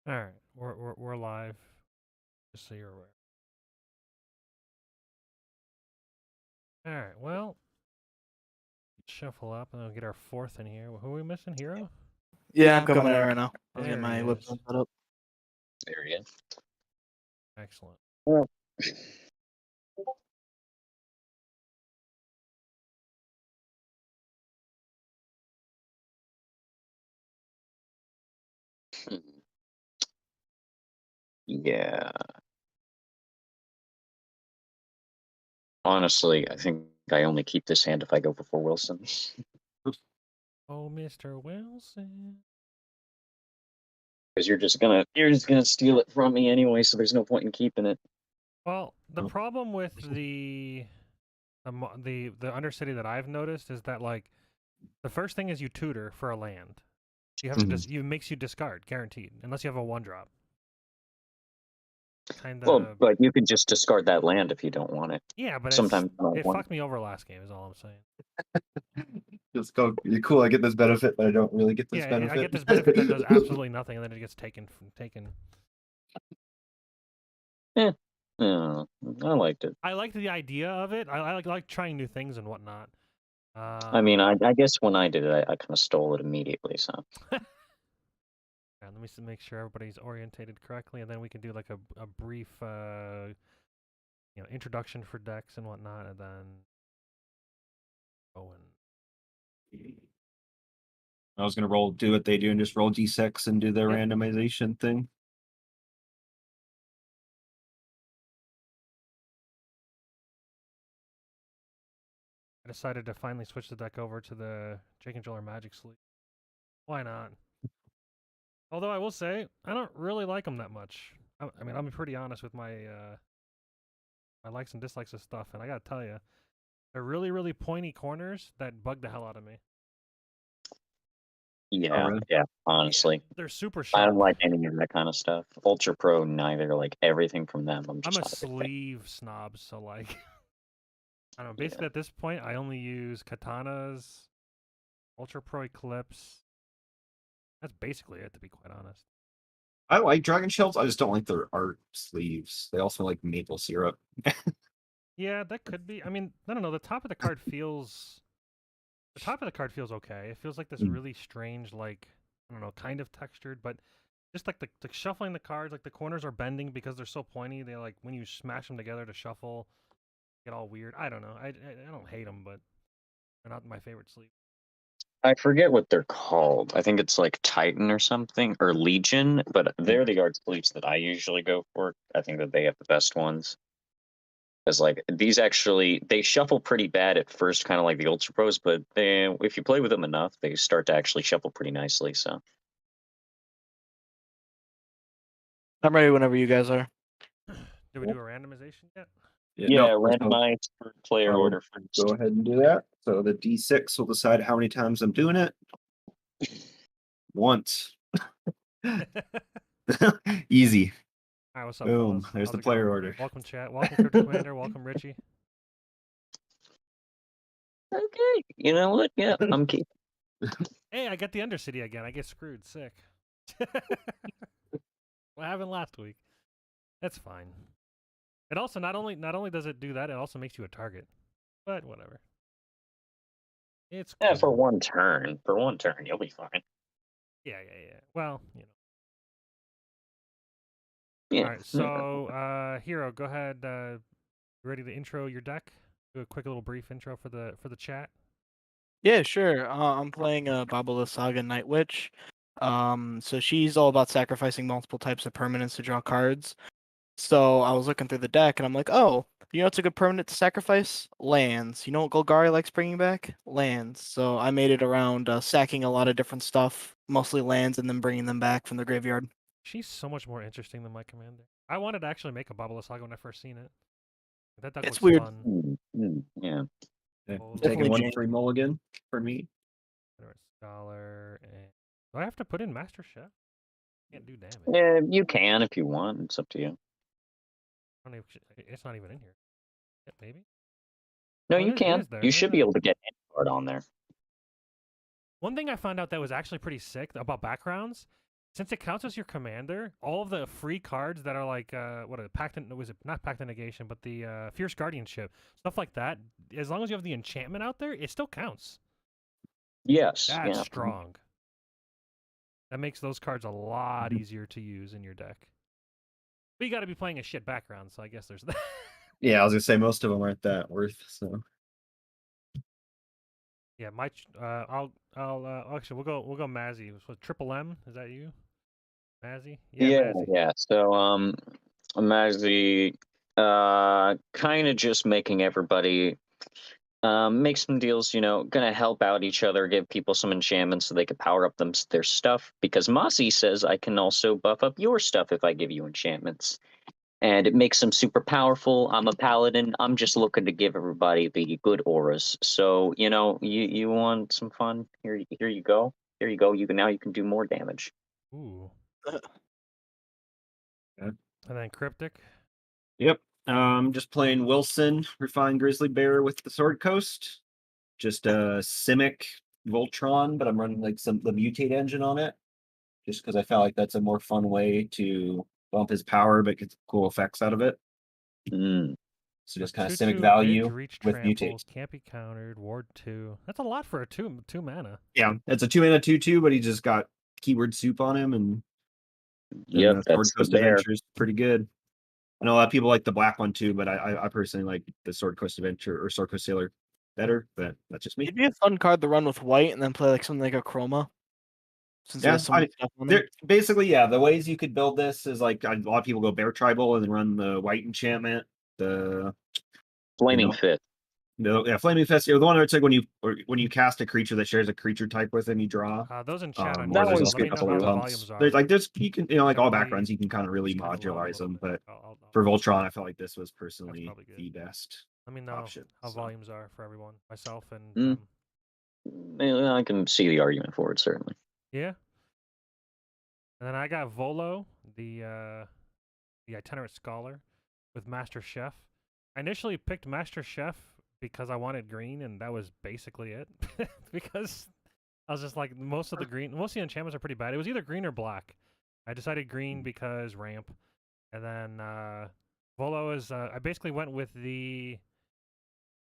All right, we're live. Just so you're aware. All right, well, shuffle up and we'll get our fourth in here. Who are we missing? Hero? Yeah, I'm coming in right now. Oh, Let's there get my he webcam is. set up. There he is. Excellent. Well, yeah. Honestly, I think I only keep this hand if I go before Wilson. Oh, Mr. Wilson. Because you're just gonna steal it from me anyway, so there's no point in keeping it. Well, the problem with the Undercity that I've noticed is that like the first thing is you tutor for a land. You have to just makes you discard, guaranteed, unless you have a 1-drop. Kind of. Well, but you could just discard that land if you don't want it. Yeah, but Sometimes it fucked me over last game. Is all I'm saying. Just go. You're cool. I get this benefit, but I don't really get this benefit. I get this benefit that does absolutely nothing, and then it gets taken. Yeah, I liked it. I liked the idea of it. I like trying new things and whatnot. I mean, I guess when I did it, I kind of stole it immediately. So. Let me make sure everybody's orientated correctly, and then we can do like a brief, introduction for decks and whatnot, and then I was gonna do what they do and just roll d6 and do the randomization thing. I decided to finally switch the deck over to the Jake and Joel Magic Sleep. Why not? Although I will say, I don't really like them that much. I mean, I'll be pretty honest with my my likes and dislikes of stuff, and I gotta tell you, they're really, really pointy corners that bug the hell out of me. Yeah, yeah. Honestly, they're super sharp. I don't like any of that kind of stuff. Ultra Pro, neither. Like everything from them, I'm a sleeve snob, so like, I don't know. Basically, at this point, I only use katanas, Ultra Pro Eclipse. That's basically it, to be quite honest. I like dragon shells. I just don't like their art sleeves. They also like maple syrup. Yeah, that could be. I mean, I don't know. The top of the card feels. The top of the card feels okay. It feels like this really strange, like, I don't know, kind of textured, but just like the shuffling the cards, like the corners are bending because they're so pointy. They like when you smash them together to shuffle, get all weird. I don't know. I don't hate them, but they're not my favorite sleeve. I forget what they're called. I think it's like Titan or something, or Legion, but they're the art sleeves that I usually go for. I think that they have the best ones. Because like these actually, they shuffle pretty bad at first, kind of like the Ultra Pros, but if you play with them enough, they start to actually shuffle pretty nicely. So I'm ready whenever you guys are. Did we do a randomization yet? Yeah, randomize for player order first. Go ahead and do that. So the d6 will decide how many times I'm doing it. Once. Easy. All right, what's up? Boom. Fellas? There's How's the it player going? order. Welcome, chat. Welcome, Crypto Commander. Welcome, Richie. Okay, you know what? Yeah, I'm keeping. Hey, I got the Undercity again. I get screwed. Sick. What happened last week? That's fine. It also not only does it do that, it also makes you a target. But whatever. It's cool. Yeah, for one turn. For one turn, you'll be fine. Yeah. Well, you know. Yeah. All right, so Hero, go ahead. Ready to intro your deck? Do a quick little brief intro for the chat. Yeah, sure. I'm playing Babala Saga Night Witch. So she's all about sacrificing multiple types of permanents to draw cards. So I was looking through the deck and I'm like, oh, you know what's a good permanent to sacrifice? Lands. You know what Golgari likes bringing back? Lands. So I made it around sacking a lot of different stuff, mostly lands, and then bringing them back from the graveyard. She's so much more interesting than my commander. I wanted to actually make a Babala Saga when I first seen it. That deck It's looks weird. fun. Yeah. Taking one free mulligan for me. Scholar and do I have to put in Master Chef? Can't do damage. Yeah, you can if you want. It's up to you. It's not even in here. Maybe. No, you can. You should be able to get any card on there. One thing I found out that was actually pretty sick about backgrounds. since it counts as your commander, all of the free cards that are like what are pact was it not pact negation, but the fierce guardianship stuff like that. As long as you have the enchantment out there, it still counts. Yes. That's Yeah. strong. That makes those cards a lot easier to use in your deck. But you got to be playing a shit background, so I guess there's that. Yeah, I was gonna say most of them aren't that worth. So Yeah, I'll actually we'll go Mazzy. So Triple M, is that you? Mazzy? Yeah, Yeah. Mazzy. Yeah. So Magzi, kind of just making everybody make some deals. Gonna help out each other, give people some enchantments so they can power up their stuff. Because Mossy says I can also buff up your stuff if I give you enchantments. And it makes them super powerful. I'm a paladin. I'm just looking to give everybody the good auras. So you want some fun? Here you go. Here you go. You can do more damage. Ooh. Yeah. And then Cryptic. Yep. Just playing Wilson, Refined Grizzly Bear with the Sword Coast. Just a Simic Voltron, but I'm running like the Mutate engine on it. Just because I felt like that's a more fun way to bump his power, but get cool effects out of it. Mm. So just kind of 2/2 Simic edge, value reach, with trample, Mutate. can't be countered, ward 2. That's a lot for a two mana. Yeah, it's a 2-mana 2/2, but he just got keyword soup on him, and then Yep, the Sword that's the Coast bear. Adventure is pretty good. I know a lot of people like the black one too, but I personally like the Sword Coast Adventure or Sword Coast Sailor better, but that's just me. It'd be a fun card to run with white and then play like something like a Chroma. Since Yeah, there's so much stuff on there. basically, yeah, the ways you could build this is like a lot of people go Bear Tribal and then run the white enchantment, the Flaming Fist. Flaming Fist. The one where it's like when you cast a creature that shares a creature type with him, you draw. Those in chat, I Or need That there's to one's let also a me know couple how of the cool. volumes tons. are. There's like you can like all Can we backgrounds you can kind of really scale it low a modularize little them, bit? but I'll for Voltron, I felt like this was personally probably good. the best let me know option. how So. volumes are for everyone, myself and Mm. them. I can see the argument for it, certainly. Yeah. And then I got Volo, the itinerant scholar, with Master Chef. I initially picked Master Chef because I wanted green, and that was basically it. Because I was just like, most of the enchantments are pretty bad. It was either green or black. I decided green because ramp, and then Volo is. I basically went with the.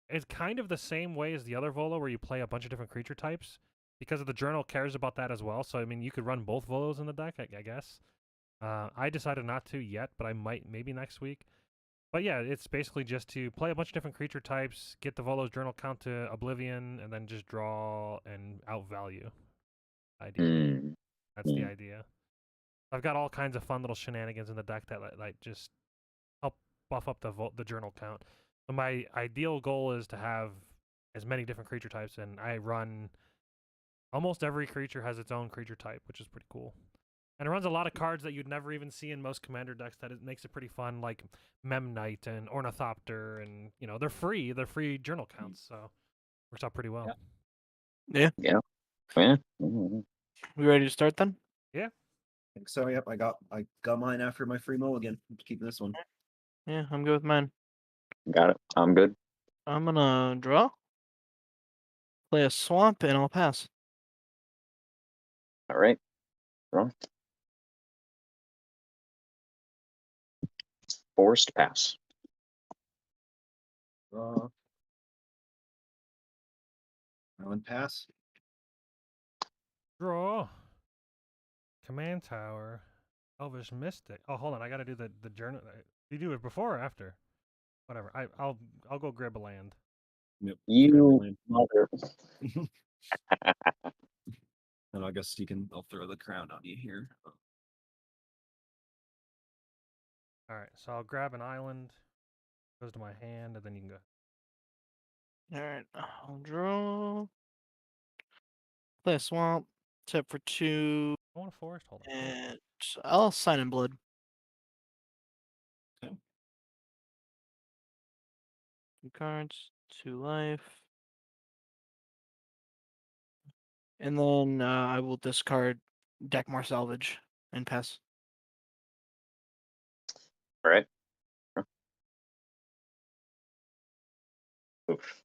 It's kind of the same way as the other Volo, where you play a bunch of different creature types, because the journal cares about that as well. So I mean, you could run both Volos in the deck, I guess. I decided not to yet, but I might maybe next week. But yeah, it's basically just to play a bunch of different creature types, get the Volo's journal count to Oblivion, and then just draw and outvalue. Ideally, that's the idea. I've got all kinds of fun little shenanigans in the deck that like just help buff up the journal count. So my ideal goal is to have as many different creature types, and I run almost every creature has its own creature type, which is pretty cool. And it runs a lot of cards that you'd never even see in most commander decks. That it makes it pretty fun, like Mem Knight and Ornithopter, and they're free. They're free journal counts, so works out pretty well. Yeah. Yeah. Mm-hmm. We ready to start then? Yeah. I think so. Yep, I got mine after my free mulligan. I'm keeping this one. Yeah, I'm good with mine. Got it. I'm good. I'm gonna draw, play a swamp, and I'll pass. All right. Wrong. Forced pass. I went pass. Draw. Command Tower. Elvish Mystic. Oh, hold on. I gotta do the journal. Do you do it before or after? Whatever. I'll go grab a land. Yep. You mother. And I guess I'll throw the crown on you here. All right. So I'll grab an island. Goes to my hand, and then you can go. All right, I'll draw. Play a swamp. Tap for 2. I want a forest. Hold on. And I'll sign in blood. Okay. 2 cards, 2 life. And then I will discard Deckmore Salvage and pass. All right. Oof.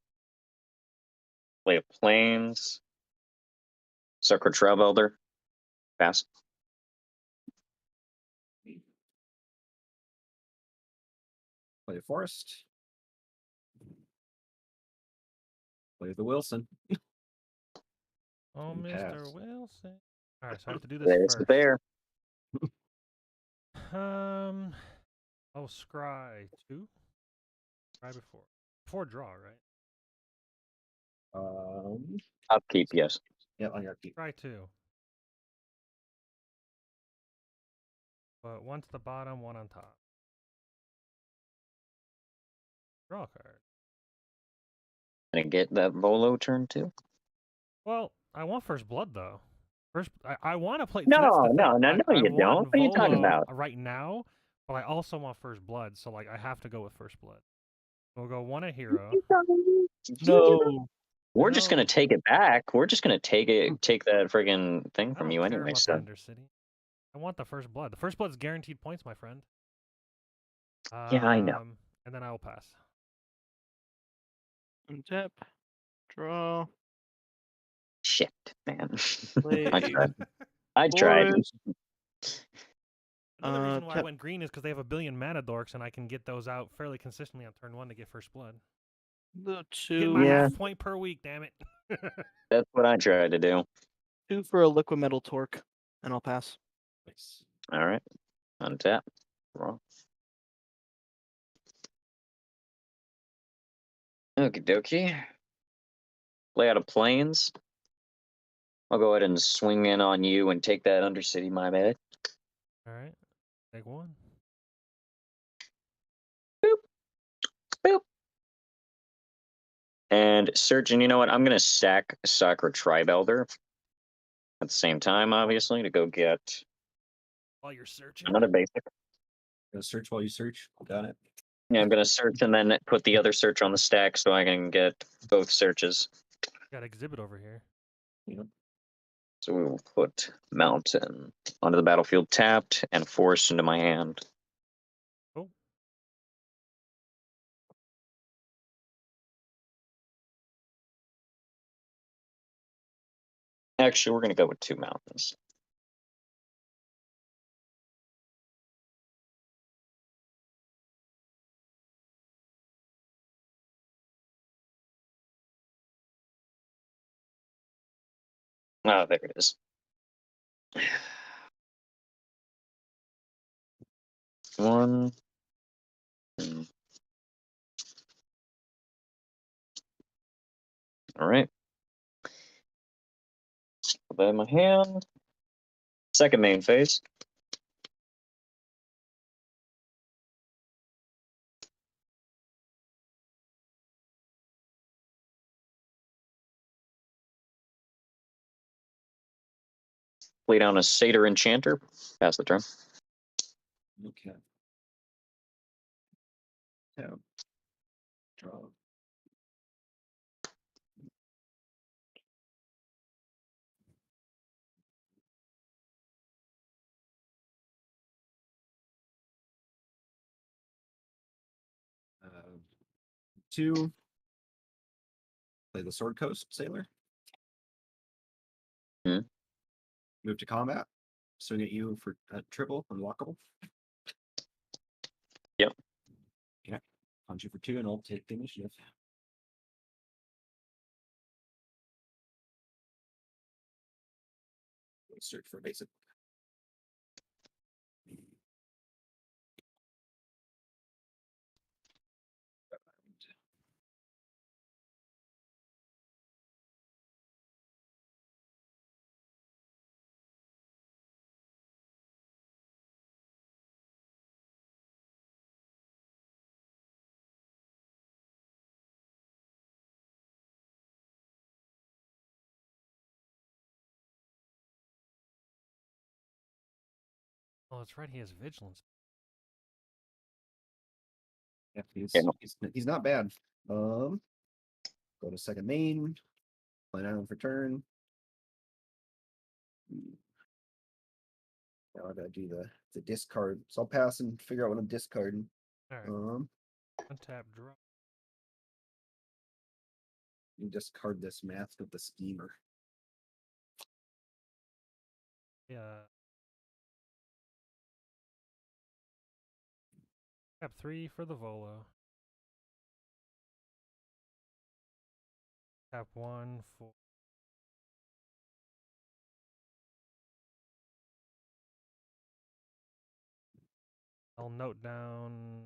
Play a plains. Sacred Shrub Elder. Pass. Play a forest. Play the Wilson. Oh, And Mr. pass. Wilson. All right, so I have to do this There's the first. bear. Oh, scry 2. Scry before draw, right? Upkeep, yes. Yeah, on your keep. Scry 2. But one to the bottom, one on top. Draw a card. Gonna get that Volo turn too. Well, I want first blood though. I want to play. No, so that's the thing. no, I you want don't. What are you talking Volo about? right now, but I also want first blood. So like, I have to go with first blood. We'll go one a hero. No. We're just gonna No. take it back. We're just gonna take that friggin' thing I from don't you care anyway. about So the Undercity. I want the first blood. The first blood's guaranteed points, my friend. yeah, I know. And then I will pass. Untap. Draw. Shit, man. Play I tried. I tried. forest. Another reason why I Tap. went green is because they have a billion mana dorks, and I can get those out fairly consistently on turn 1 to get first blood. The Get two. my Yeah. half point per week, damn it. That's what I tried to do. 2 for a liquid metal torque, and I'll pass. Nice. All right. Untap. Wrong. Okie dokie. Play out of planes. I'll go ahead and swing in on you and take that Undercity, my bad. All right, take one. Boop. And search, and you know what? I'm gonna sack Sacra Tribe Elder at the same time, obviously, to go get While you're searching. another basic. Gonna search while you search. Got it. Yeah, I'm gonna search and then put the other search on the stack so I can get both searches. Got exhibit over here. Yep. So we will put Mountain onto the battlefield tapped and Forest into my hand. Oh. Actually, we're gonna go with 2 mountains. Ah, there it is. One. All right. Put that in my hand. Second main phase. Play down a Satyr Enchanter. Pass the turn. Okay. Tap. Draw. Uh, 2. Play the Sword Coast Sailor. Move to combat. Swing at you for triple, unlockable. Yep. Yeah. Punch you for 2, and I'll take the initiative. Search for a basic. Oh, that's right. He has vigilance. Yeah, Yeah, no. he's not bad. Go to second main. Play island for turn. Now I gotta do the discard. So I'll pass and figure out what I'm discarding. All right. Untap, draw. You discard this Mask of the Schemer. Yeah. Tap 3 for the Volo. Tap 1 for. I'll note down.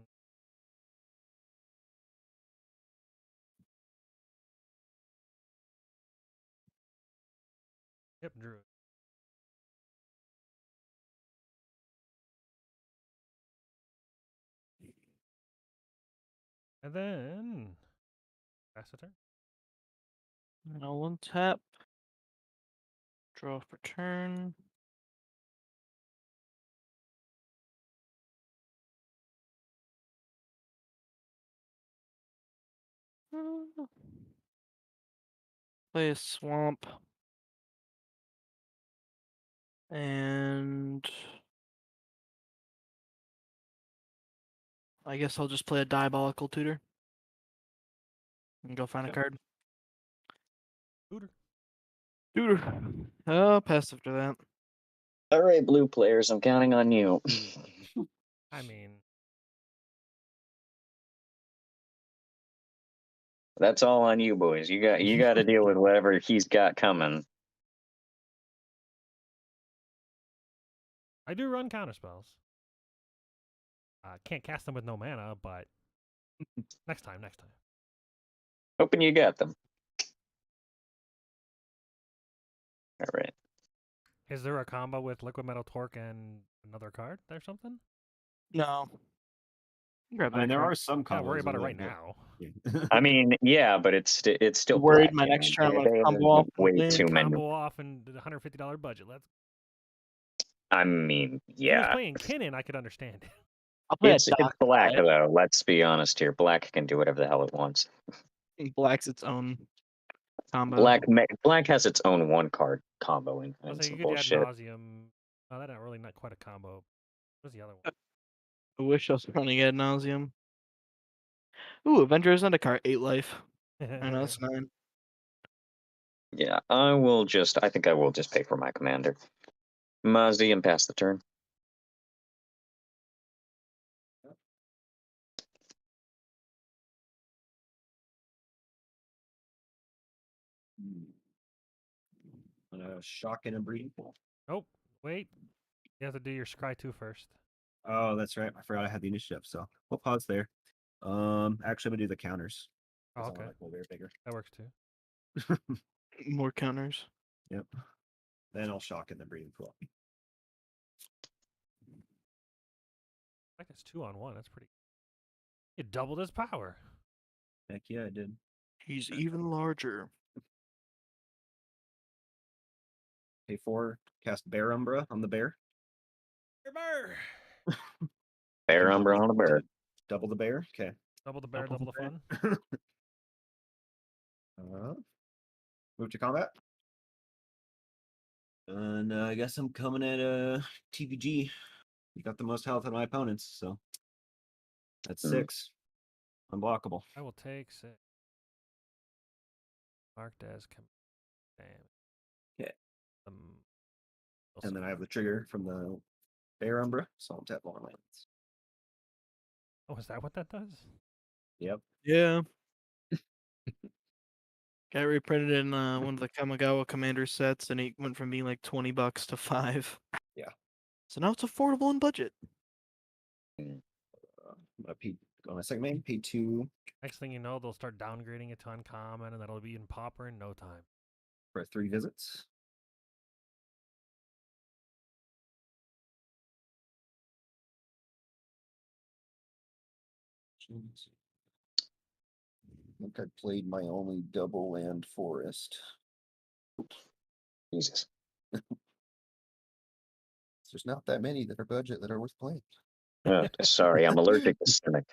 Yep, Druid. And then pass the turn. I'll one tap. Draw for turn. Play a swamp. And I guess I'll just play a Diabolical Tutor. And go find a card. Tutor. Tutor. Oh, pass after that. All right, blue players, I'm counting on you. I mean, That's all on you, boys. You got to deal with whatever he's got coming. I do run counterspells. Can't cast them with no mana, but next time. Hoping you got them. All right. Is there a combo with Liquid Metal Torque and another card or something? No. Grab I mean, that there card. are some Gotta worry combos about it that right will- now. Yeah. I mean, yeah, but it's still Worried black, my you next know? turn I'm gonna They have combo off way and too many. Combo off and $150 budget. Let's. I mean, If he was yeah. playing Kinnan, I could understand it. I'll play It's a Doc black Five. though. Let's be honest here. Black can do whatever the hell it wants. Black's its own combo. Black has its own one card comboing I was and like, some you could add bullshit. nauseum. Oh, that's not quite a combo. What's the other one? I wish I was running ad nauseum. Ooh, Avengers Zendikar, 8 life. I know that's 9. Yeah, I think I will just pay for my commander. Muzzy and pass the turn. Shock and a breeding pool. Oh, wait. You have to do your Scry 2 first. Oh, that's right. I forgot I had the initiative, so we'll pause there. Actually, I'm gonna do the counters. Oh, 'cause I okay. wanna go very bigger. That works too. More counters. Yep. Then I'll shock in the breeding pool. Like it's 2-on-1. That's pretty. It doubled his power. Heck yeah, I did. He's even larger. Pay 4, cast Bear Umbra on the bear. Bear. Bear Umbra on a bear. Double the bear. Okay. Double the bear, Double double the the fun. Move to combat. And I guess I'm coming at TVG. You got the most health of my opponents, so that's 6. Unblockable. I will take 6. Marked as damage. Okay. Also, And then I have the trigger from the Bear Umbra, so I'll tap all lands. oh, is that what that does? Yep. Yeah. Got reprinted in one of the Kamigawa Commander sets, and it went from being like $20 to 5. Yeah. So now it's affordable in budget. I paid on my second main, pay 2 Next thing you know, they'll start downgrading it to uncommon, and that'll be in Pauper in no time. for 3 visits. I think I played my only double land forest. Jesus. There's not that many that are budget that are worth playing. Sorry, I'm allergic to Simic.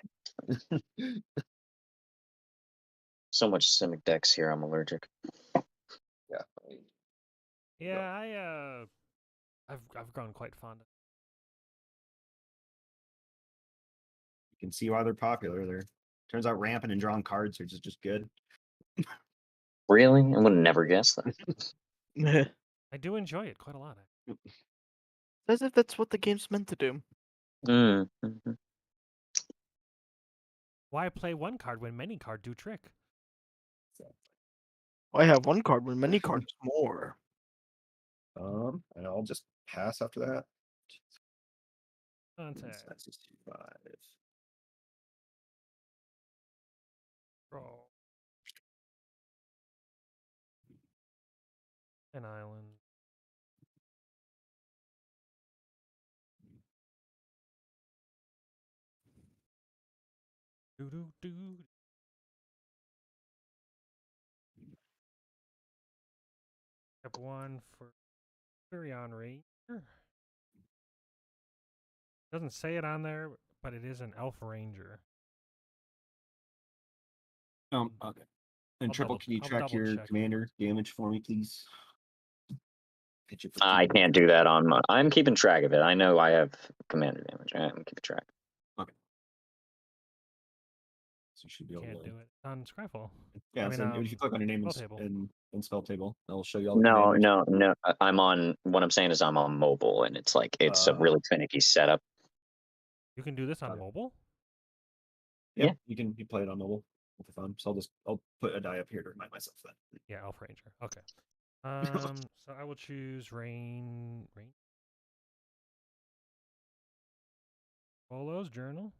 So much Simic decks here, I'm allergic. Yeah. Yeah, I've grown quite fond of. You can see why they're popular. They're turns out ramping and drawing cards are just good. Really? I would never guess that. I do enjoy it quite a lot. As if that's what the game's meant to do. Mm-hmm. Why play one card when many card do trick? I have one card when many cards more. And I'll just pass after that. Contact. That's just 2-5. Draw. An island. Do do do. Step 1 for Furion Ranger. Doesn't say it on there, but it is an Elf Ranger. Okay. And Triple, can you I'll track your double-check it. commander damage for me, please? Hit you for I 2. can't do that on my. I'm keeping track of it. I know I have commander damage. I'm keeping track. So you should be able Can't to. do it on Scryfall. Yeah, I mean, so if you click on your name spell table. in spell table, it'll show you all the No, commanders. no. I'm on. What I'm saying is I'm on mobile, and it's like it's a really finicky setup. You can do this on Got it. mobile? Yeah, Yeah. you play it on mobile for fun. So I'll put a die up here to remind myself that. Yeah, Elf Ranger. Okay. So I will choose Rain. Volo's Journal.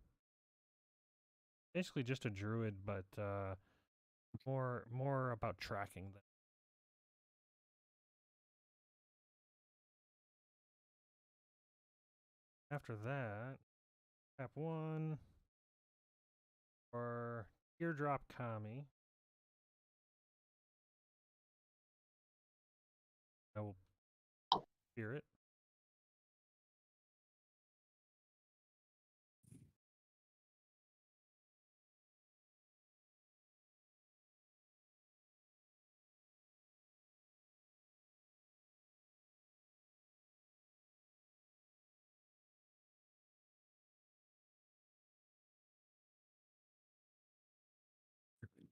Basically just a druid, but more about tracking than. After that, tap 1 for Teardrop Kami. I will hear it.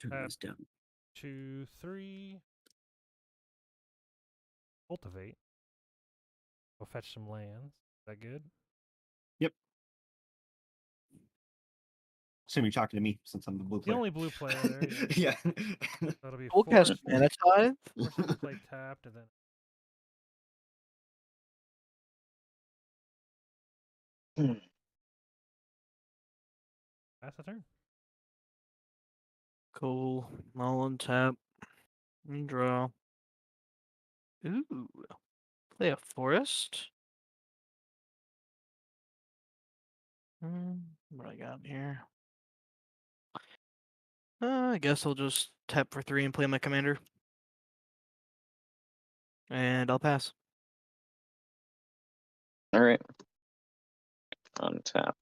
Turn this down. 2, 3. Cultivate. We'll fetch some lands. Is that good? Yep. Assume you're talking to me since I'm the blue The player. only blue player there. Yeah. That'll be We'll cast Mana Tithe. force it to play tapped, and then pass the turn. Cool. I'll untap. And draw. Ooh. Play a forest. What I got here? I guess I'll just tap for 3 and play my commander. And I'll pass. All right. Untap.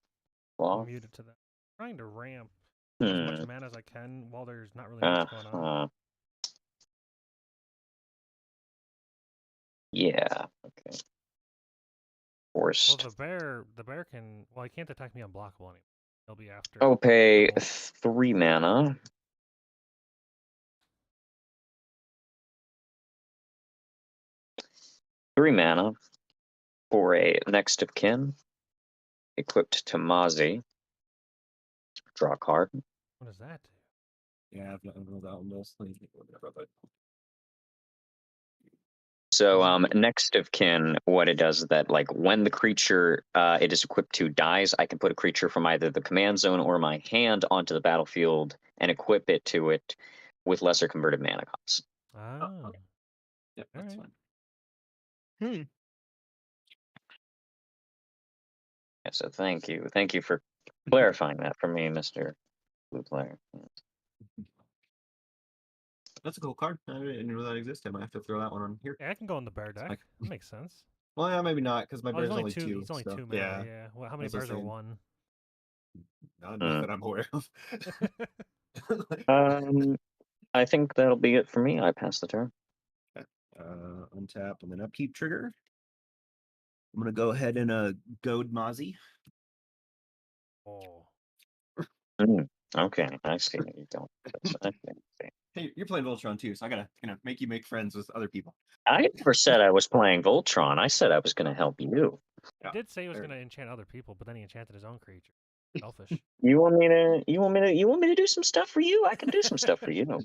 I'll Well. mute it to that. I'm trying to ramp as much mana as I can while there's not really much going on. Yeah. Okay. Forced. Well, the bear can. Well, he can't attack me unblockable anymore. He'll be after. Oh, pay 3 mana. Three mana for a next of kin. Equipped to Mazi. Draw a card. What does that do? Yeah, I've not rolled out on this. Let me think a little bit about that. So next of kin, what it does is that like when the creature it is equipped to dies, I can put a creature from either the command zone or my hand onto the battlefield and equip it to it with lesser converted mana costs. Oh. Yep, that's fine. Yeah, so thank you for clarifying that for me, Mr. Blue Player. That's a cool card. I didn't know that existed. I might have to throw that one on here. Yeah, I can go in the bear deck. Like- That makes sense. Well, yeah, maybe not because my bear's he's only 2. He's only so, 2 mana. Yeah, Yeah. Well, how many That's what bears I'm are saying. 1? not that I'm aware of. I think that'll be it for me. I pass the turn. Untap and then upkeep trigger. I'm gonna go ahead and goad Mozzie. Oh. Okay, I see. You don't. I see. Hey, you're playing Voltron too, so I gotta make you make friends with other people. I never said I was playing Voltron. I said I was going to help you. He did say he was fair. going to enchant other people, but then he enchanted his own creature. Selfish. You want me to do some stuff for you? I can do some stuff for you.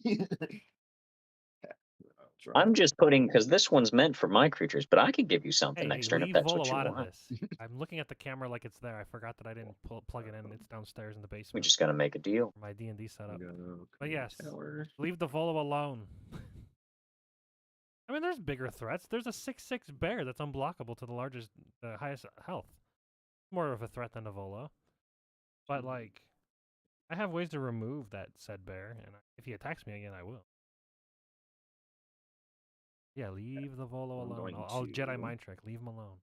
I'm just putting because this one's meant for my creatures, but I could give you something Hey, next turn if leave that's Volo what you out of want. this. I'm looking at the camera like it's there. I forgot that I didn't plug it in. It's downstairs in the We basement. just gotta make a deal. For my D&D setup. Go But yes, tower. leave the Volo alone. I mean, there's bigger threats. There's a 6/6 bear that's unblockable to the highest health. More of a threat than a Volo. But like, I have ways to remove that said bear, and if he attacks me again, I will. Yeah, leave the Volo I'm alone. going I'll to- Jedi mind trick. Leave him alone.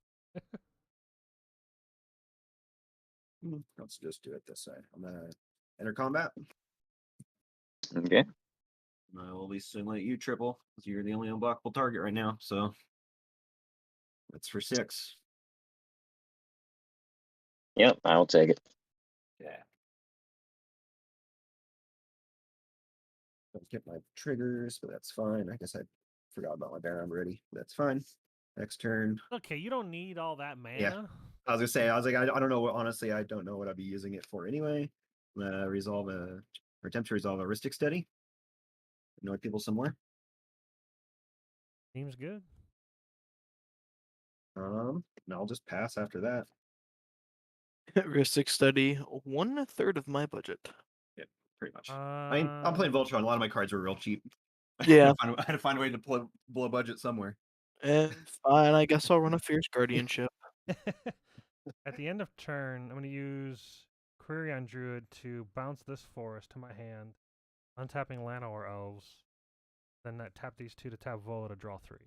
Let's just do it this way. I'm gonna enter combat. Okay. I will at least simulate you triple, because you're the only unblockable target right now. So that's for 6. Yep, I'll take it. Yeah. Don't get my triggers, but that's fine. I guess I forgot about my bear. I'm ready. That's fine. Next turn. Okay, you don't need all that mana. Yeah. I was gonna say, I was like, I don't know what, honestly, I don't know what I'd be using it for anyway. Resolve or attempt to resolve a Ristic Steady. Annoy people somewhere. Seems good. And I'll just pass after that. Ristic study, 1/3 of my budget. Pretty much. I mean, I'm playing Voltron. A lot of my cards were real cheap. Yeah. I had to find a way to blow budget somewhere. Fine, I guess I'll run a Fierce Guardianship. At the end of turn, I'm going to use Query on Druid to bounce this forest to my hand, untapping Lano or Elves, then tap these 2 to tap Volo to draw 3.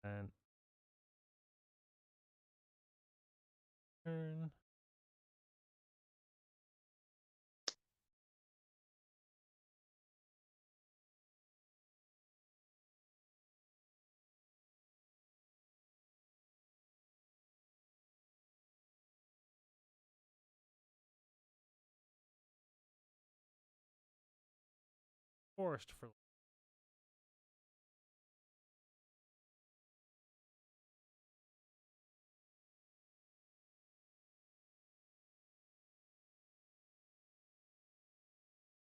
And turn. Forest for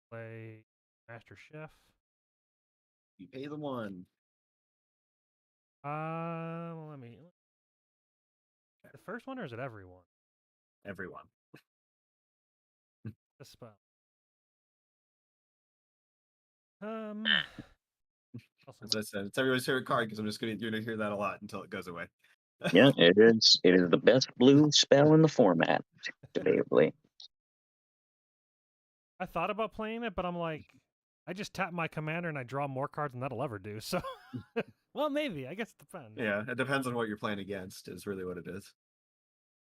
play Master Chef. You pay the 1. Let me. The first one, or is it everyone? Everyone. The spell. As I said, it's everybody's favorite card because you're gonna hear that a lot until it goes away. Yeah, it is. It is the best blue spell in the format, debatably. I thought about playing it, but I'm like, I just tap my commander and I draw more cards than that'll ever do. So, well, maybe. I guess it depends. Yeah, it depends on what you're playing against. Is really what it is.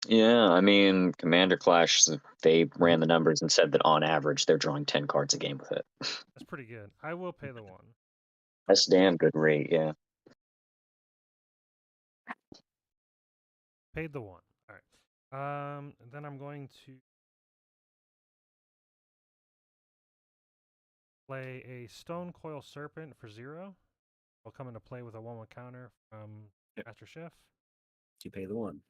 Yeah, I mean, Commander Clash, they ran the numbers and said that on average they're drawing 10 cards a game with it. That's pretty good. I will pay the 1. That's a damn good rate, yeah. Paid the 1. All right. Then I'm going to play a Stone Coil Serpent for 0. Will come into play with a 1/1 counter from Master Chef. You pay the 1.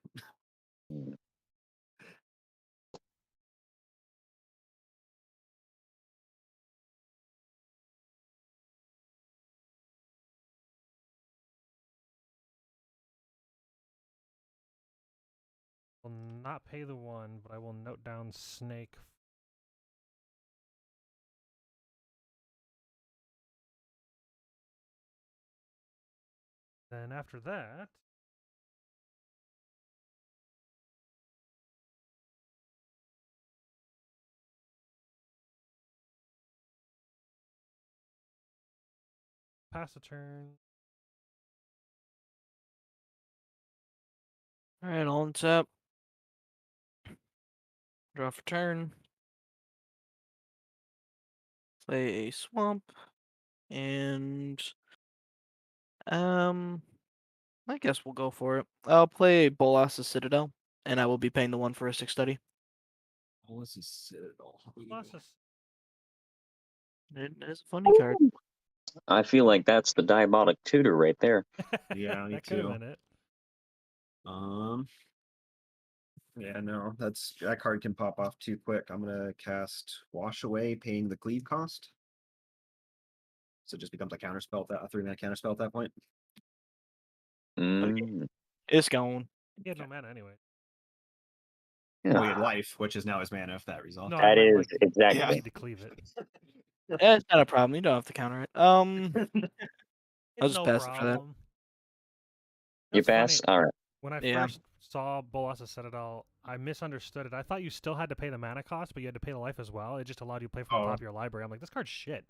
Will not pay the 1, but I will note down Snake. Then after that, pass a turn. Alright, I'll untap. Draw for turn. Play a swamp. And I guess we'll go for it. I'll play Bolas's Citadel, and I will be paying the 1 for a 6 study. This is Citadel. It is a funny card. I feel like that's the diabolic tutor right there. Yeah, me That could have too. been it. Yeah, no, that card can pop off too quick. I'm gonna cast Wash Away, paying the cleave cost. So it just becomes a counterspell a 3-mana counterspell at that point. Mm, It's gone. He had no mana anyway. Well, he yeah, had life, which is now his mana if that resolved. No, I that meant is like you exactly. need to cleave it. It's not a problem. You don't have to counter it. I'll It's just no pass it for that. problem. You It's funny. pass? All right. When I Yeah. first saw Bolas Citadel, I misunderstood it. I thought you still had to pay the mana cost, but you had to pay the life as well. It just allowed you to play from the top of your library. I'm like, this card's shit.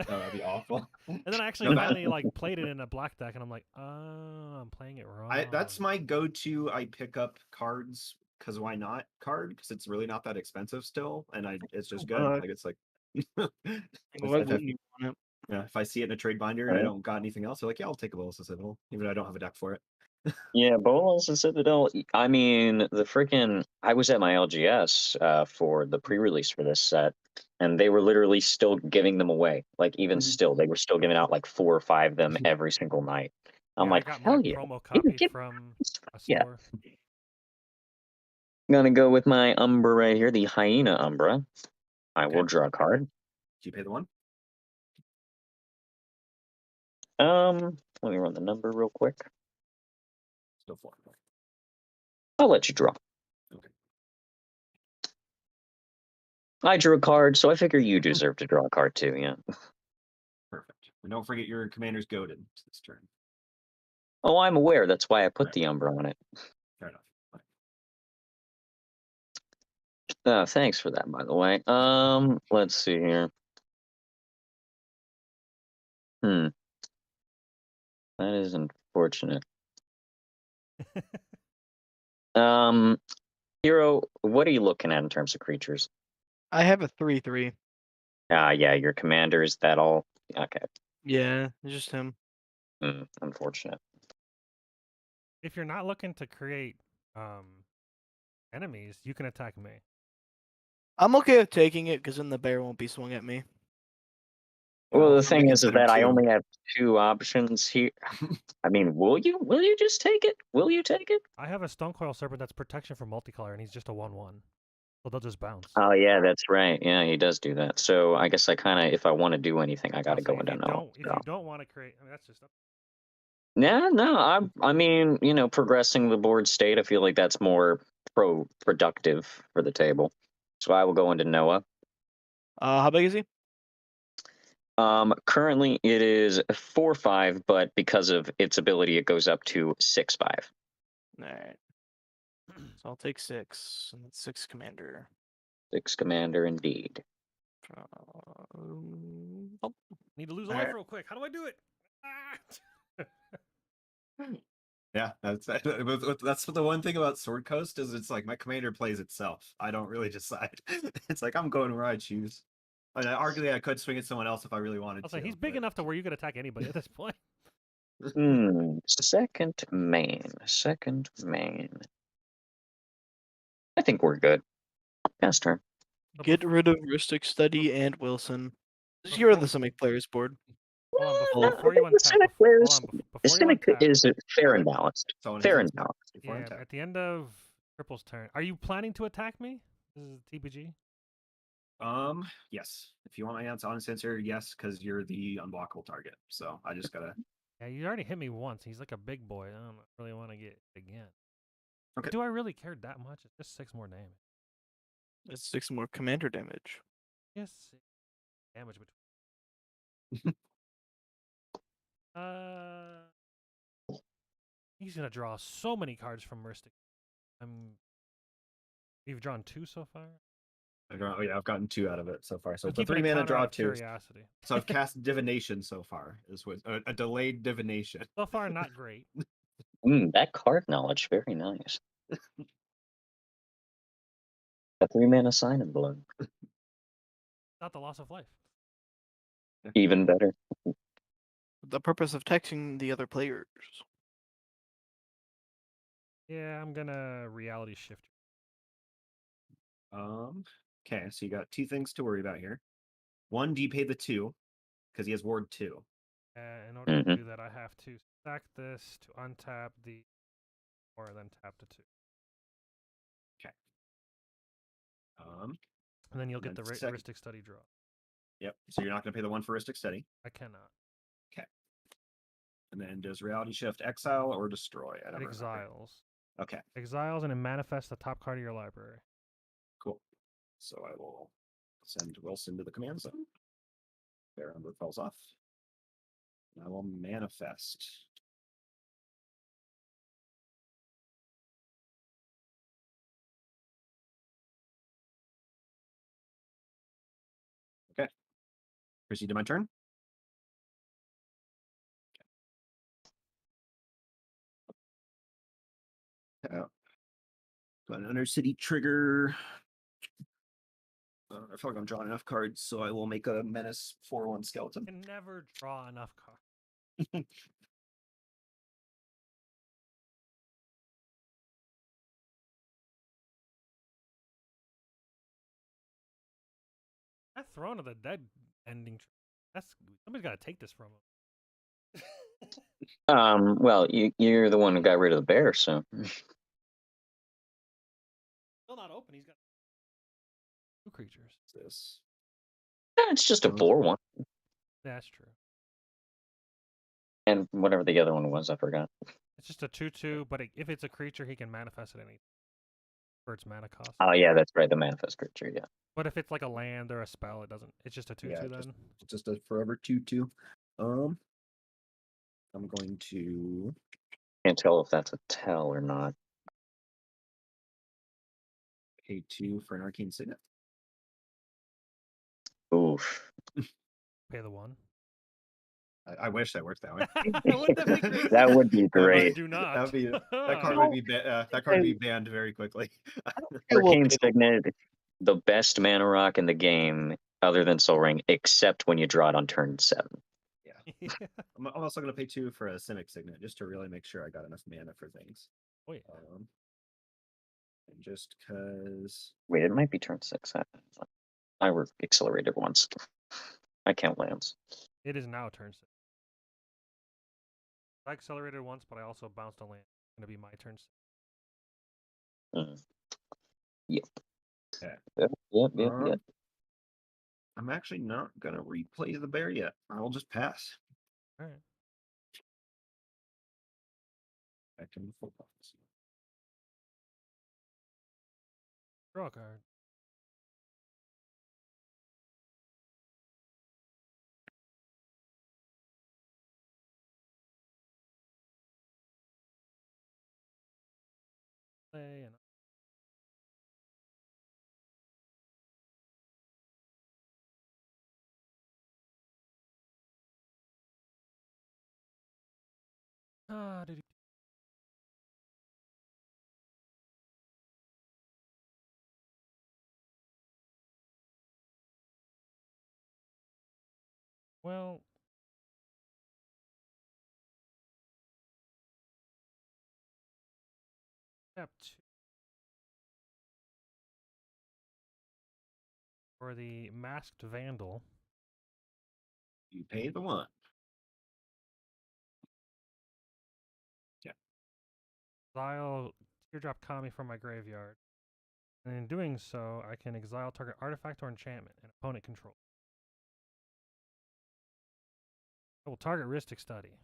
Oh, that'd be awful. And then I actually No, that- finally like played it in a black deck, and I'm like, oh, I'm playing it wrong. That's my go-to. I pick up cards because why not card? Because it's really not that expensive still, and it's just good. Like it's like, Why if, wouldn't you want it? yeah, if I see it in a trade binder and I don't got anything else, I'm like, yeah, I'll take a Volo Citadel, even though I don't have a deck for it. Yeah, Bolas and Citadel. I mean, the freaking. I was at my LGS for the pre-release for this set, and they were literally still giving them away. Like even still, they were still giving out like 4 or 5 of them every single night. I'm Yeah, like, I got hell my yeah! promo Yeah, copy give- from a yeah. store. I'm gonna go with my Umbra right here, the Hyena Umbra. I will Okay. draw a card. Do you pay the one? Let me run the number real quick. Still 4. I'll let you draw. Okay. I drew a card, so I figure you deserve to draw a card too. Yeah. Perfect. And don't forget your commander's goaded this turn. Oh, I'm aware. That's why I put Right. the Umbra on it. Fair enough. Thanks for that, by the way. Let's see here. That is unfortunate. Hero, what are you looking at in terms of creatures? I have a 3/3. Yeah, your commander is that all? Okay. Yeah, it's just him. Unfortunate. If you're not looking to create enemies, you can attack me. I'm okay with taking it because then the bear won't be swung at me. Well, I'll the thing is consider that I two. only have 2 options here. I mean, will you? Will you just take it? Will you take it? I have a Stonecoil Serpent that's protection from multicolor, and he's just a 1/1. So they'll just bounce. Oh yeah, that's right. Yeah, he does do that. So I guess I kind of, if I want to do anything, I got to I'll go say, into no. if you don't want to create, I mean, that's just Yeah, no, I mean, progressing the board state, I feel like that's more productive for the table. So I will go into Noah. How big is he? Currently it is 4/5, but because of its ability, it goes up to 6/5. All right. So I'll take 6, and that's 6 commander. 6 commander, indeed. Oh. need to lose a All life right. real quick. How do I do it? Yeah, that's the one thing about Sword Coast is it's like my commander plays itself. I don't really decide. It's like I'm going where I choose. I mean, arguably, I could swing at someone else if I really wanted I'll to. say he's big but- enough to where you could attack anybody at this point. Second main. I think we're good. Pass turn. Get rid of Ristic Study and Wilson. Just get rid of the Simic players board. Hold on, No, before I you think the untap, Cynic hold players- on, The before you Cynic untap, is fair and balanced. So Fair and balanced. before yeah, untap. at the end of Triple's turn, are you planning to attack me? This is TPG. Yes. If you want my honest answer, yes, because you're the unblockable target. So I just gotta. Yeah, you already hit me once. He's like a big boy. I don't really want to get it again. Okay. Do I really care that much? It's just 6 more damage. It's 6 more commander damage. Yes, 6 damage between. He's gonna draw so many cards from Mystic. You've drawn 2 so far. I've gotten 2 out of it so far. So I'm it's a keeping 3-mana counter draw out of 2. Curiosity. So I've cast divination so far. This was a delayed divination. So far, not great. That card knowledge, very nice. A 3-mana sign and blood. Not the loss of life. Even better. The purpose of texting the other players. Yeah, I'm gonna reality shift. Okay, so you got 2 things to worry about here. One, do you pay the 2? Because he has ward 2. In order to do that, I have to stack this to untap the or then tap to 2. And then you'll get the Ristic Study draw. Yep. So you're not going to pay the 1 for Ristic Study. I cannot. Okay. And then does Reality Shift exile or destroy? I don't It remember. exiles. Okay. Exiles and it manifests the top card of your library. Cool. So I will send Wilson to the command zone. Bear number falls off. And I will manifest. Okay. Proceed to my turn. Got an Undercity trigger. I feel like I'm drawing enough cards, so I will make a Menace 4/1 skeleton. You can never draw enough cards. That Throne of the Dead ending. That's somebody's got to take this from him. Well, you're the one who got rid of the bear, so. Still not open. He's got 2 creatures. This. It's just a 4/1. That's true. And whatever the other one was, I forgot. It's just a 2/2, but if it's a creature, he can manifest it any for its mana cost. Oh yeah, that's right, the manifest creature. Yeah. But if it's like a land or a spell, it doesn't. It's just a 2/2 then. Just a forever 2/2. I'm going to. Can't tell if that's a tell or not. Pay 2 for an Arcane Signet. Oof. Pay the 1. I wish that worked that way. Wouldn't that be great? That would be But I great. do not. That would be that card would be that card would be banned very quickly. Arcane Signet, the best mana rock in the game, other than Sol Ring, except when you draw it on turn 7. Yeah. I'm also going to pay 2 for a Simic Signet just to really make sure I got enough mana for things. Oh yeah. And just because. Wait, it might be turn 6. I were accelerated once. I count lands. It is now turn 6. I accelerated once, but I also bounced a land. It's gonna be my turn 6. Yep. Okay. Yep. I'm actually not going to replay the bear yet. I'll just pass. All right. Back to the full box. Draw a card. Play and did he... Well, tap 2 for the Masked Vandal. You pay the 1. Yeah. Exile Teardrop Kami from my graveyard. And in doing so, I can exile target artifact or enchantment an opponent controls. I will target Ristic Study.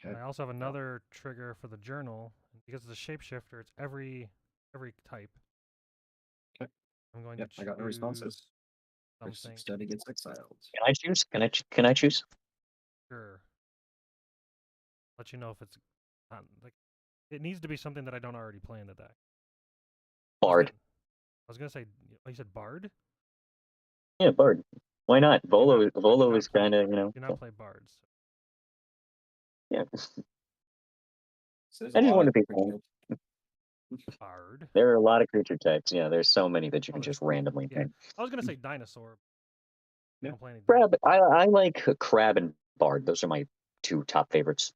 Okay. I also have another trigger for the journal. Because it's a shapeshifter, it's every type. Okay. I'm going Yep, to choose I got no responses. something. Ristic Study gets exiled. Can I choose? Can I choose? Sure. Let you know if it's not, like it needs to be something that I don't already play in the deck. Bard. I was gonna say, oh, you said Bard? Yeah, Bard. Why not? Volo not is play- kind of, you know. Do not play Bards. Yeah. So there's I a just lot want to of be creatures. Bard. There are a lot of creature types. Yeah, there's so many that you can there's just randomly Yeah. pick. I was gonna say Dinosaur. Yeah. Don't play any Crab. I like Crab and Bard. Those are my 2 top favorites.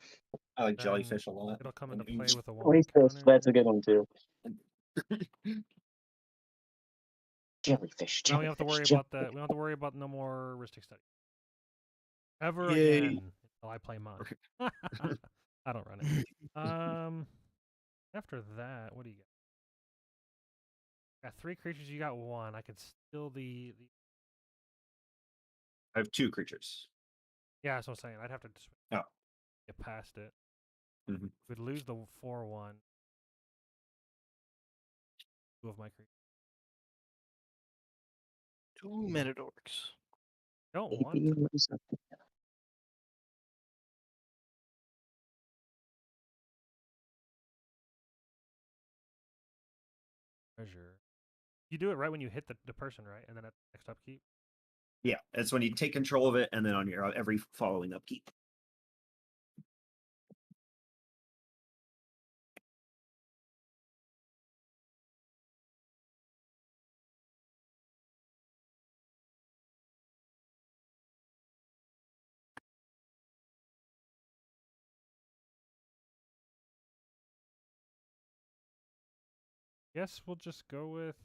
I like Then Jellyfish a lot. It'll come and into play Ooze. with a one Jellyfish, counter. that's a good one too. Jellyfish. Now we don't have to worry about that. We don't have to worry about no more Ristic Study. Ever again until I play mine. I don't run it. After that, what do you got? Got 3 creatures. You got 1. I could steal the. I have 2 creatures. Yeah, that's what I'm saying. I'd have to just Oh. get past it. Mhm. We'd lose the 4/1. 2 of my creatures. 2 mana dorks. Don't want to. Treasure. You do it right when you hit the person, right? And then at next upkeep. Yeah, it's when you take control of it, and then on your every following upkeep. Guess we'll just go with.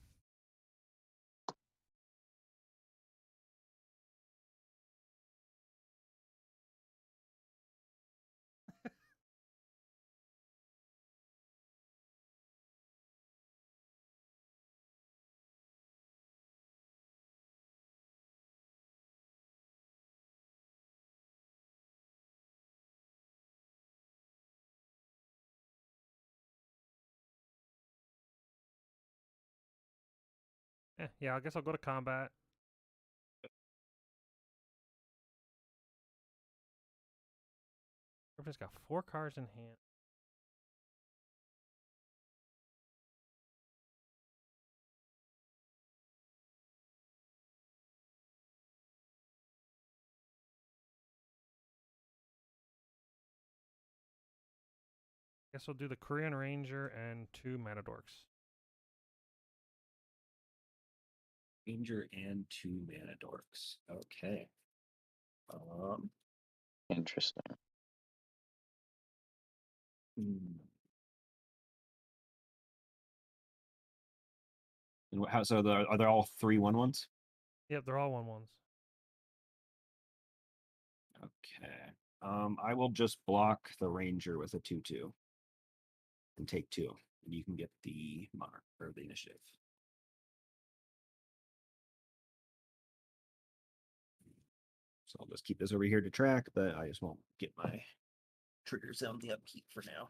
Yeah, I guess I'll go to combat. I've got 4 cards in hand. Guess we'll do the Korean Ranger and 2 mana dorks. Ranger and 2 mana dorks. Okay. Interesting. And how? So are they all 3/1/1s? Yep, they're all 1/1s. Okay. I will just block the Ranger with a 2/2 and take 2, and you can get the monarch or the initiative. So I'll just keep this over here to track, but I just won't get my triggers on the upkeep for now.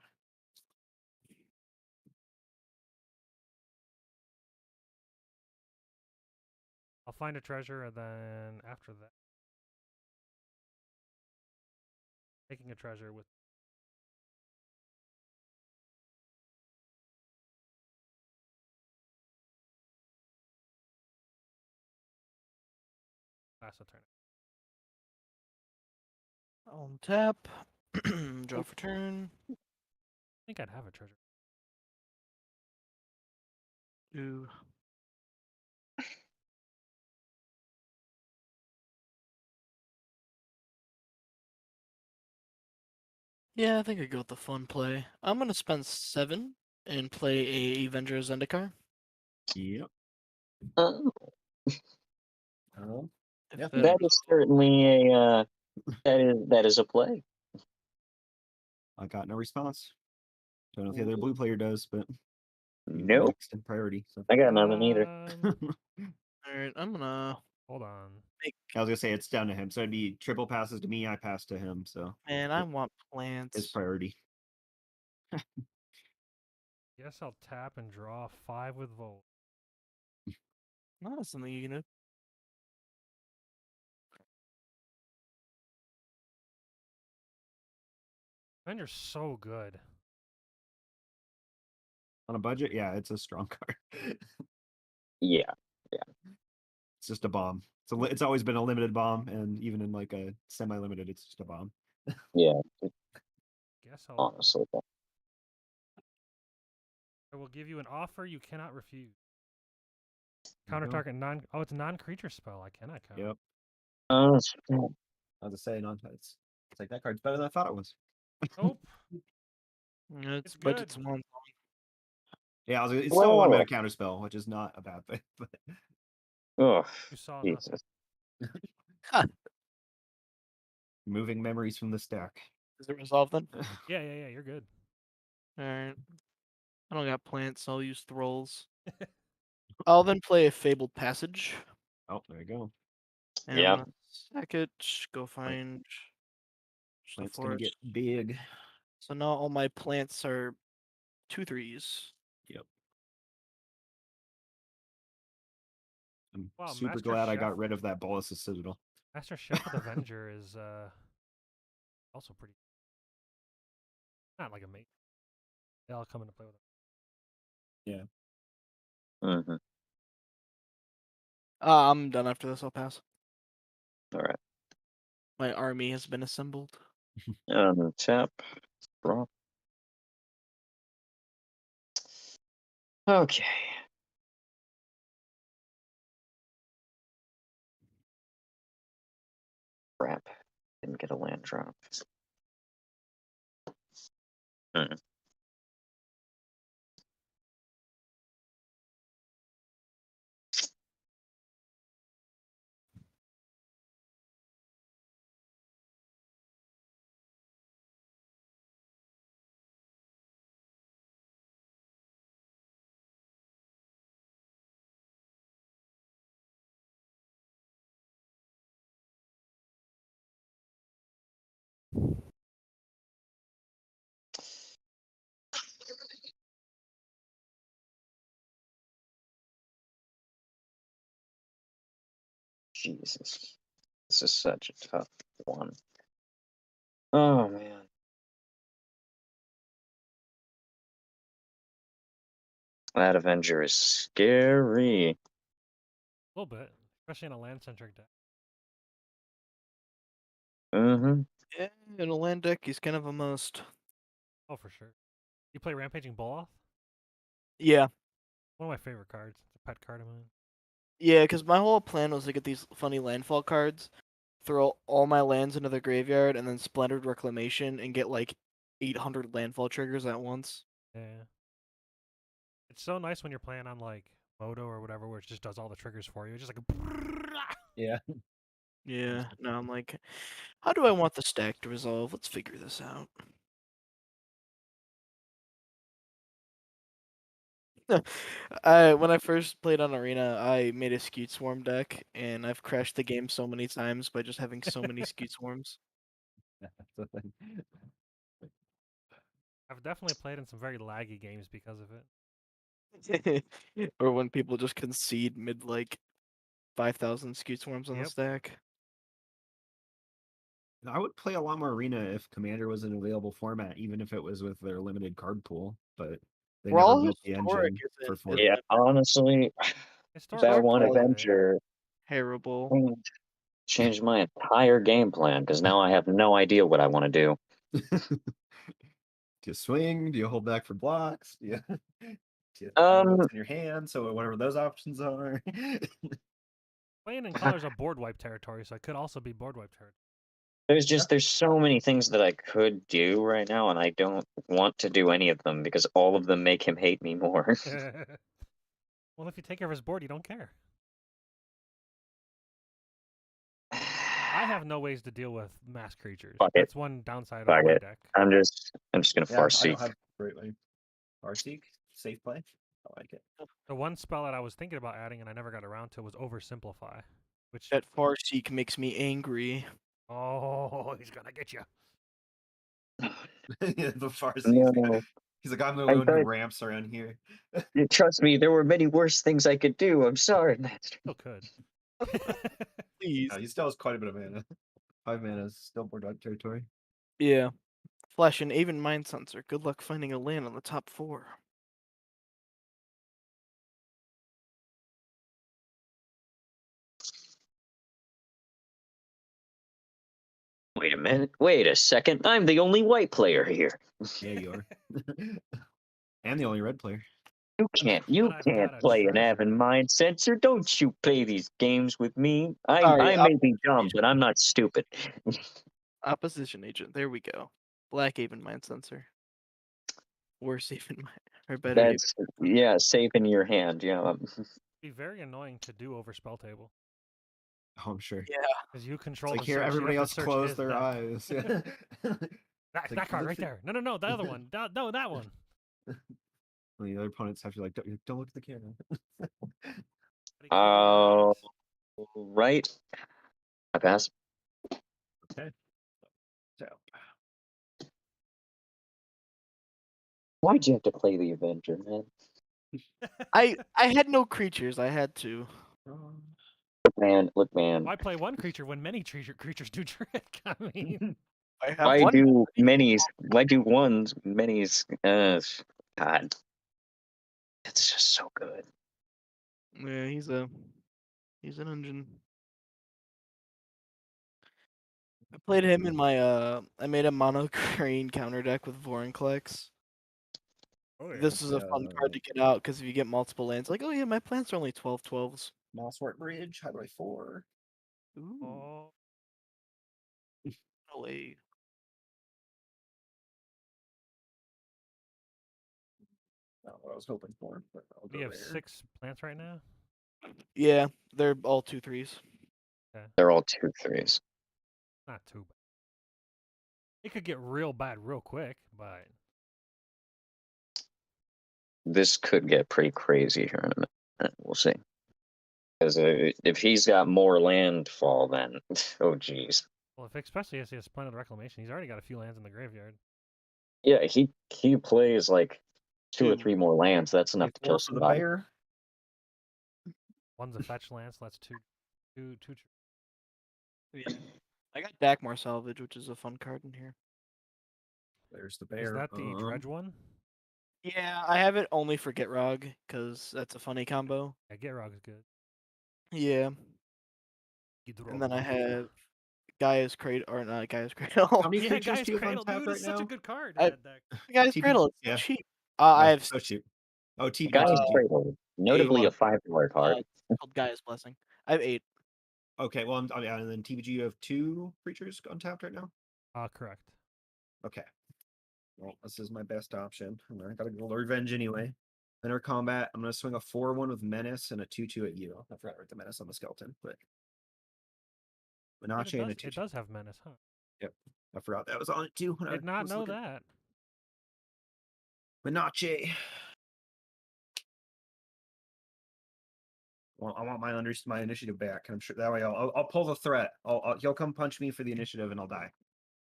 I'll find a treasure, and then after that, taking a treasure with. Pass a turn. On tap. Draw for turn. I think I'd have a treasure. Ooh. Yeah, I think I'd go with the fun play. I'm gonna spend 7 and play a Avenger Zendikar. Yep. Oh, If Yeah, that is certainly a that is a play. I got no response. Don't know if the other blue player does, but Nope, next in priority. So I got nothing either. Alright, I'm gonna Hold on. make. I was gonna say it's down to him. So it'd be triple passes to me, I pass to him. So Man, I want plants. his priority. Guess I'll tap and draw 5 with Volo. Not something you can do. Avenger's so good. On a budget, yeah, it's a strong card. Yeah, It's just a bomb. It's always been a limited bomb, and even in like a semi-limited, it's just a bomb. yeah. Guess I'll. Honestly, I will give you an offer you cannot refuse. There you Counter go. target non. Oh, it's a non-creature spell. I cannot counter. Yep. uh, I was just saying, it's like that card's better than I thought it was. Nope. It's It's budget's good. 1. Yeah, it's still a 1-mana Well- counter spell, which is not a bad thing. But oh, You saw Jesus. nothing. moving memories from the stack. Is it resolved then? Yeah, you're good. Alright. I don't got plants, so I'll use thralls. I'll then play a Fabled Passage. Oh, there you go. And Yeah. I'm gonna sack it, go find the Plant's gonna get forest. big. So now all my plants are 2/3s. Yep. I'm Wow, super Master glad I Chef. got rid of that Bolus' Citadel. Master Chef with Avenger is also pretty. Not like amazing. They all come into play with it. Yeah. Mm-hmm. I'm done after this, I'll pass. All right. My army has been assembled. Tap. Draw. Okay. Crap. Didn't get a land drop. Mm. Jesus. This is such a tough one. Oh, man. That Avenger is scary. A little bit, especially in a land-centric deck. Mm-hmm. Yeah, in a land deck, he's kind of a must. Oh, for sure. You play Rampaging Bull-Off? Yeah. One of my favorite cards. It's a pet card of mine. Yeah, because my whole plan was to get these funny landfall cards, throw all my lands into the graveyard, and then Splendid Reclamation and get like 800 landfall triggers at once. Yeah. It's so nice when you're playing on like Moto or whatever, where it just does all the triggers for you. It's just like Yeah. Yeah, now I'm like, how do I want the stack to resolve? Let's figure this out. When I first played on Arena, I made a Skeet Swarm deck, and I've crashed the game so many times by just having so many Skeet Swarms. That's the thing. I've definitely played in some very laggy games because of it. Or when people just concede mid like 5,000 Skeet Swarms on the Yep. stack. I would play a lot more Arena if Commander was an available format, even if it was with their limited card pool. But they never Brawl built the Historic engine for isn't, four. Yeah, honestly, Historic that one Historic is Avenger terrible. changed my entire game plan because now I have no idea what I want to do. Do you swing? Do you hold back for blocks? Do you, do you what's in your hand? So whatever those options are. Playing in colors of board wipe territory, so it could also be board wipe territory. There's so many things that I could do right now, and I don't want to do any of them because all of them make him hate me more. Well, if you take over his board, you don't care. I have no ways to deal with mass creatures. Fuck it. That's one downside of Fuck my it. deck. I'm just gonna Yeah, farseek. I don't have great way. Farseek, safe play. I like it. The one spell that I was thinking about adding and I never got around to was Oversimplify, which That Farseek makes me angry. oh, he's gonna get you. Yeah, the Farseek. No, He's like, I'm the I only one who thought- ramps around here. trust me, there were many worse things I could do. I'm sorry, Master. Still could. Please. He still has quite a bit of mana. 5 mana is still board wipe territory. Yeah. Flash and Aven Mind Sensor. Good luck finding a land on the top 4. Wait a minute. Wait a second. I'm the only white player here. Yeah, you are. And the only red player. You can't I've got a play an treasure. Avid Mind Sensor. Don't you play these games with me. I Sorry, may be dumb, but I'm not stupid. Opposition Agent. There we go. Black Aven Mind Sensor. Worse Aven Mind. Or better Aven. That's yeah, safe in your hand. Yeah. It'd be very annoying to do over spell table Oh, I'm sure. Yeah. because you It's control like the here, search. You everybody have to else search close his their deck. eyes. Yeah. That card right there. No, the other one. No, that one. Well, the other opponents have to like, don't look at the camera. Oh, right. I pass. Okay. So Why'd you have to play the Avenger, man? I had no creatures. I had to. Look, man. Why play one creature when many creatures do trick? I mean, I have Why one. do minis? Why do ones? Minis? God, it's just so good. Yeah, he's an engine. I played him in my I made a mono green counter deck with Vorinclex. This is a fun card to get out because if you get multiple lands, like, oh yeah, my plants are only 12/12s. Mosswort Bridge, Highway 4. Ooh, oh, LA. Not what I was hoping for, but I'll we go have there. 6 plants right now. Yeah, they're all 2/3s. They're all 2/3s. Not too bad. It could get real bad real quick, but This could get pretty crazy here in a minute. We'll see. Because if he's got more landfall, then oh geez. well, especially if he has Splendid Reclamation, he's already got a few lands in the graveyard. Yeah, he plays like 2 or 3 more lands. That's enough to kill For the somebody. bear. One's a fetch land, so that's two. Yeah. I got Dakmar Salvage, which is a fun card in here. There's the bear. Is that the dredge one? Yeah, I have it only for Gitrog because that's a funny combo. Yeah, Gitrog is good. Yeah, and then I have Gaia's Cradle, or not Gaia's Cradle. How many Yeah, creatures Guy's do you have Cradle, on tap dude, right is such now? a good card I- in that deck. Gaia's TP Cradle, it's so yeah. cheap. I have so cheap. Oh, TP. Guy's Uh, Cradle, notably a one. $5 card. It's called Gaia's Blessing. I have 8. Okay, well, and then TBG, you have 2 creatures untapped right now. Correct. Okay. Well, this is my best option. I gotta go Revenge anyway. Enter combat. I'm gonna swing a 4/1 with Menace and a 2/2 at you. I forgot to write the Menace on the skeleton, but But Menachet and a it 2/2. does have menace, huh? I forgot that was on it too. When Did not was know looking. that. Menachet. Well, I want my initiative back. I'm sure that way I'll pull the threat. He'll come punch me for the initiative and I'll die,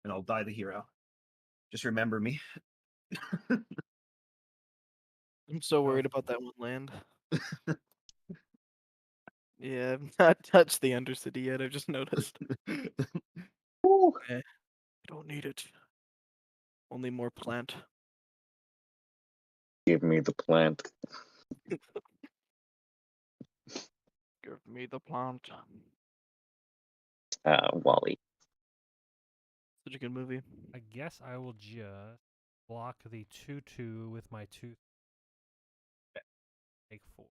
and I'll die the hero. Just remember me. I'm so worried about that one land. Yeah, I've not touched the Undercity yet. I've just noticed. I don't need it. Only more plant. Give me the plant. Give me the plant. Wally. Such a good movie. I guess I will just block the 2/2 with my 2. Take 4.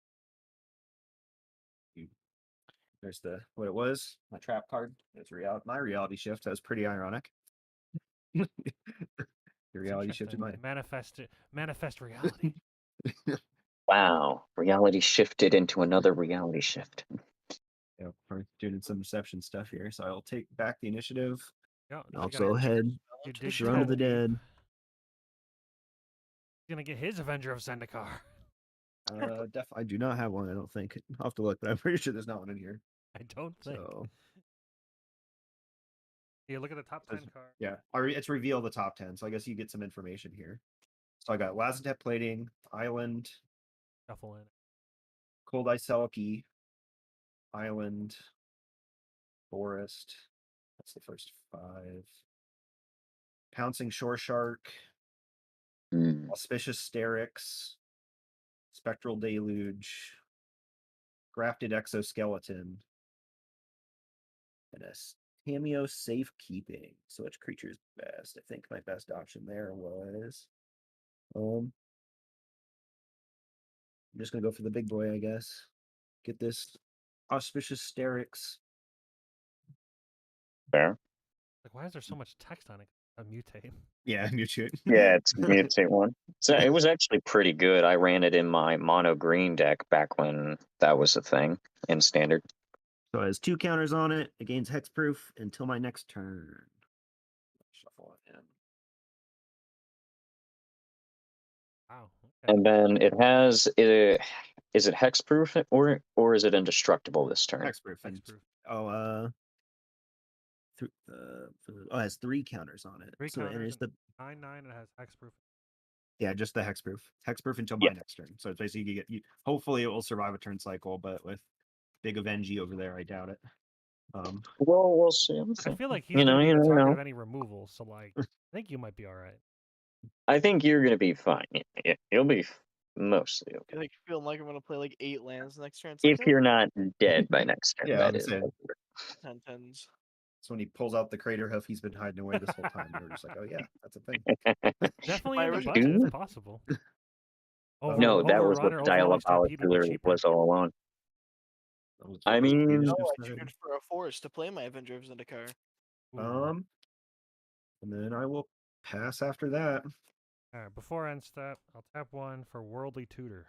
There's what it was. My trap card. It's my reality shift. That was pretty ironic. The reality shifted my Manifest reality. Wow, reality shifted into another reality shift. Yeah, we're doing some deception stuff here. So I'll take back the initiative. Yeah, I'll go ahead. You did Throne of the good. Dead. He's gonna get his Avenger of Zendikar. I do not have one. I don't think. I'll have to look, but I'm pretty sure there's not one in here. I don't think. So Yeah, look at the top 10 card. yeah, it's reveal the top 10. So I guess you get some information here. So I got Lazantep Plating, Island, Shuffle in. Cold Ice Selkie, Island, Forest. That's the first 5. Pouncing Shore Shark, Auspicious Sterix, Spectral Deluge, Grafted Exoskeleton, and a Cameo Safekeeping. So which creature is best? I think my best option there was I'm just gonna go for the big boy, I guess. Get this Auspicious Sterix. Fair. Like, why is there so much text on it? A mutate. Yeah, mutate. Yeah, it's a mutate one. So it was actually pretty good. I ran it in my mono green deck back when that was a thing in standard. So it has 2 counters on it. It gains hexproof until my next turn. Shuffle it in. And then it has is it hexproof or is it indestructible this turn? Hexproof. And, Hexproof. it has 3 counters on it. 3 So and counters it's the 9/9 and it has hexproof. yeah, just the hexproof. Hexproof until Yeah. my next turn. So it's basically hopefully it will survive a turn cycle, but with big Avengi over there, I doubt it. Well, we'll see. I feel like he's You know, gonna be you the never target know. of any removal, so like I think you might be all right. I think you're gonna be fine. Yeah, you'll be mostly okay. Like feeling like I'm gonna play like 8 lands next turn. It's If like, you're not dead by next turn, Yeah, that I'm is. saying. 10 10s. So when he pulls out the crater hoof, he's been hiding away this whole time. We're just like, oh yeah, that's a thing. Definitely My in the original- budget. It's Dude. possible. No, that was what Overrun or the Overwhelming diabolic Stampede would be killer cheaper. was all along. That was I what the mean- Venus No, just I said. traded for a forest to play my Avenger Zendikar. Ooh. And then I will pass after that. All right, before end step, I'll tap 1 for Worldly Tutor.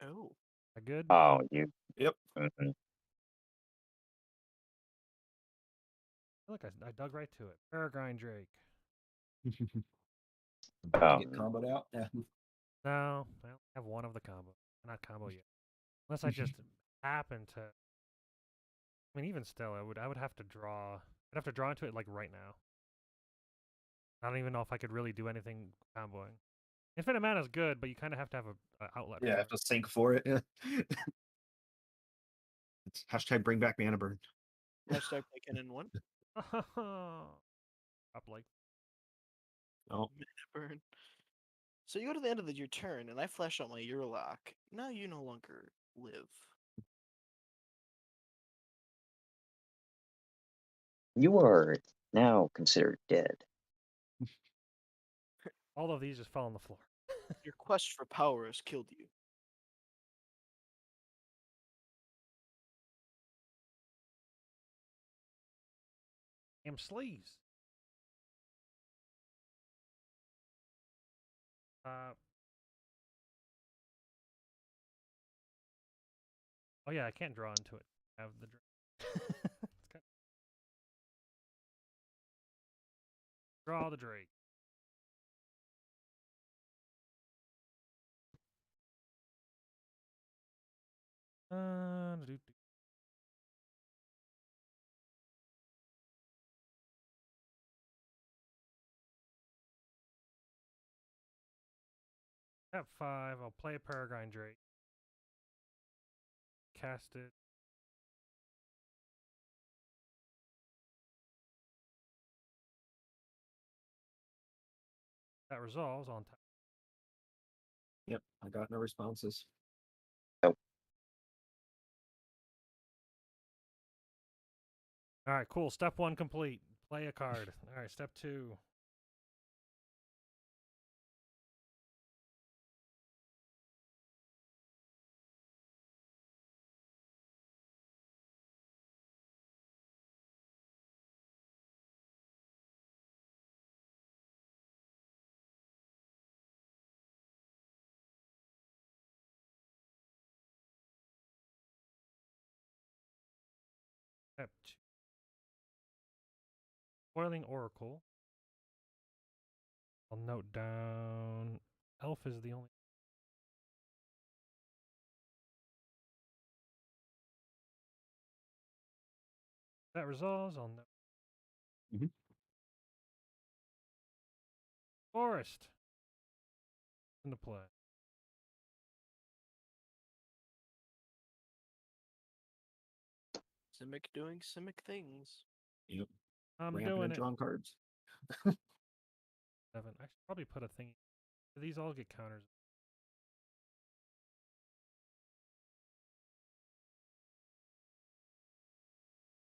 Oh. That good? Oh, you. Yep. Mhm. I feel like I dug right to it. Peregrine Drake. About to get comboed out. Yeah. No, I only have 1 of the combo. Not combo yet. Unless I just happen to. I mean, even still, I would have to draw. I'd have to draw into it like right now. I don't even know if I could really do anything comboing. Infinite Mana is good, but you kind of have to have a outlet. Yeah, I for have to sync for it. Yeah. It's hashtag bring back mana burn. Hashtag play Cannon 1. it. Up like Oh, Mana burn. So you go to the end of your turn, and I flash out my Urlock. Now you no longer live. You are now considered dead. all of these just fell on the floor. Your quest for power has killed you. Damn sleeves. Oh yeah, I can't draw into it. I have the draw the Drake. Do-do-do. Step 5, I'll play a Peregrine Drake. Cast it. That resolves on top. yep. I got no responses. All right, cool. Step 1 complete. Play a card. All right, step 2. Step 2. Boiling Oracle. I'll note down. Elf is the only. That resolves. I'll note. Mhm. Forest. Into play. Simic doing Simic things. Yep. I'm Ramping doing and it. drawing cards. 7. I should probably put a thing. These all get counters.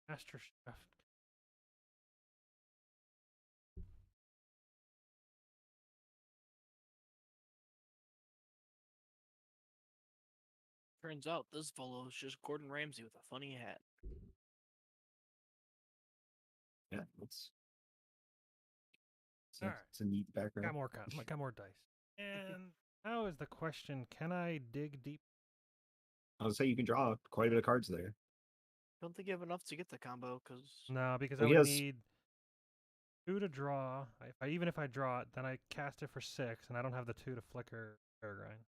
Master Chef. Turns out this Volo is just Gordon Ramsay with a funny hat. Yeah, it's Alright. it's a neat background. Got more dice. And now is the question: can I dig deep? I would say you can draw quite a bit of cards there. Don't think you have enough to get the combo, because No, because Well, I he would has- need. 2 to draw. Even if I draw it, then I cast it for 6, and I don't have the 2 to flicker Peregrine.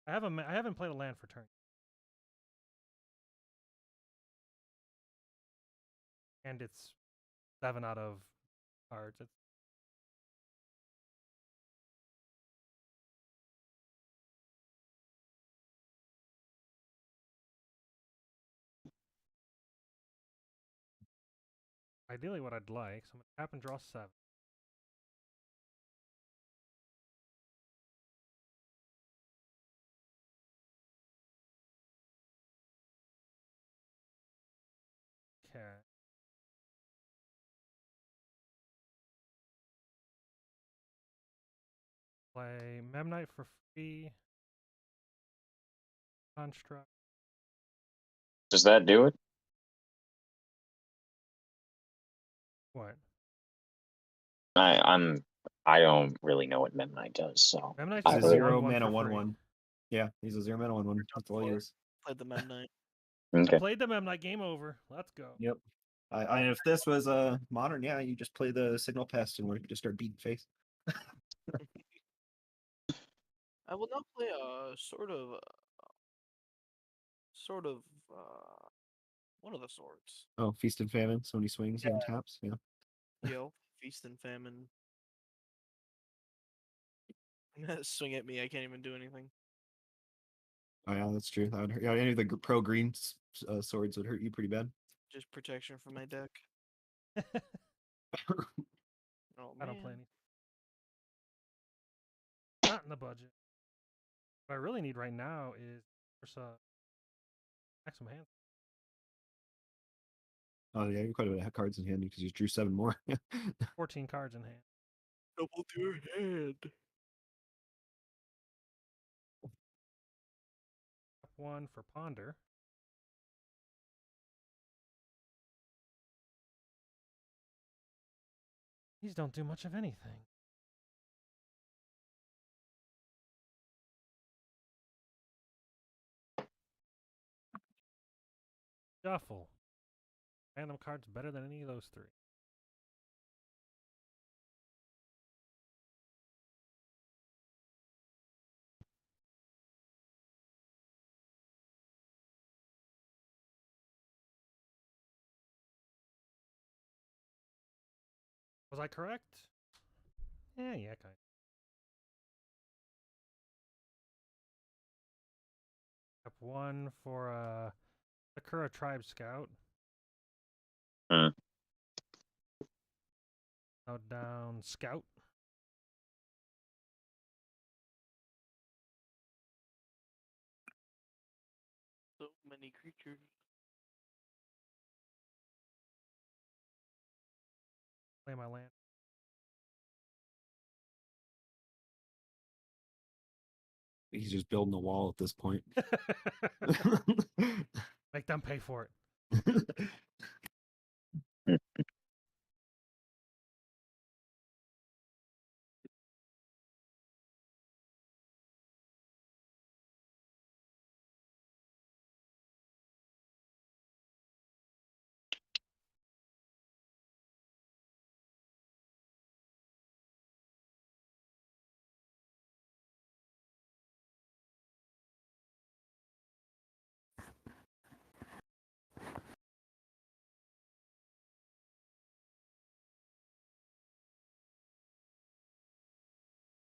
I haven't played a land for turn. And it's 7 out of cards. It's ideally what I'd like. So I'm gonna tap and draw 7. Okay. Play Memnite for free. Construct. Does that do it? What? I don't really know what Memnite does, so Memnite's He's I a just a really- 0 1/1 mana for 1/1. free. Yeah, he's a 0 mana 1/1. That's all he is. Played the Memnite. Okay. Played the Memnite. Game over. Let's go. Yep. If this was a modern, yeah, you just play the Signal Pest and we just start beating face. I will now play a sort of one of the swords. Oh, Feast and Famine. So when he swings, he untaps. Yeah. Yo, Feast and Famine. Swing at me, I can't even do anything. Oh yeah, that's true. That would hurt. Yeah, any of the pro green swords would hurt you pretty bad. Just protection for my deck. Oh man. I don't play any. Not in the budget. What I really need right now is maximum hand. Oh yeah, you quite a bit of cards in hand because you drew 7 more. 14 cards in hand. Double your hand. Tap 1 for Ponder. These don't do much of anything. Shuffle. Random cards better than any of those 3. Was I correct? Yeah, kind of. Tap 1 for Sakura Tribe Scout. Hmm. Now down Scout. So many creatures. Play my land. He's just building a wall at this point. Make them pay for it.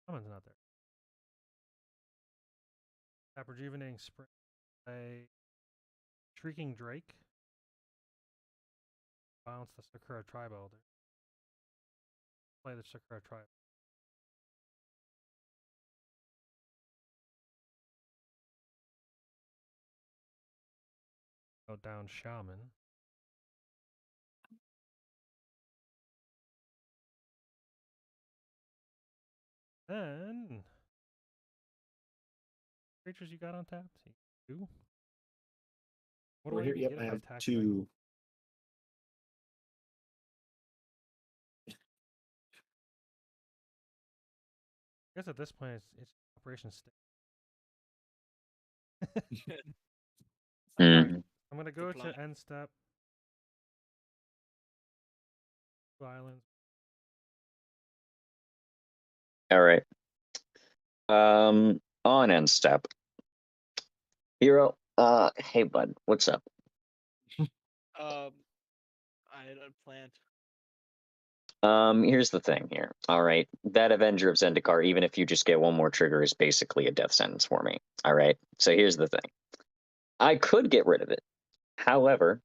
Someone's not there. Tap Rejuvenating Spring. A Shrieking Drake. Bounce the Sakura Tribe Elder. Play the Sakura Tribe. Go down Shaman. Then creatures you got on tap? 2. What do I Here, even yep, get I if I have attack? 2. I guess at this point it's Operation Stick. Hmm. I'm gonna go to end step. Islands. All right. On end step. Hero. Hey bud, what's up? I had planned. Here's the thing here. All right. That Avenger of Zendikar, even if you just get one more trigger, is basically a death sentence for me. All right. So here's the thing. I could get rid of it. However,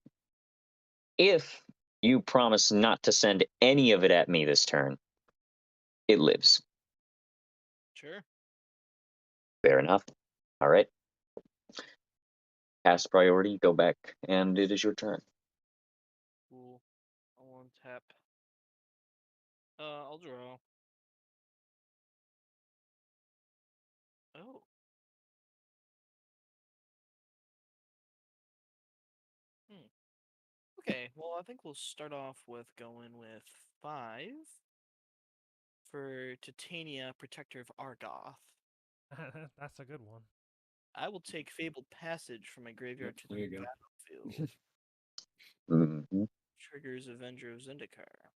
if you promise not to send any of it at me this turn, it lives. Sure. Fair enough. All right. Pass priority, go back, and it is your turn. Cool. I'll untap. I'll draw. Oh. Okay, well, I think we'll start off with going with 5 for Titania, Protector of Argoth. That's a good one. I will take Fabled Passage from my graveyard to There the you go. battlefield. Mhm. Triggers Avenger of Zendikar.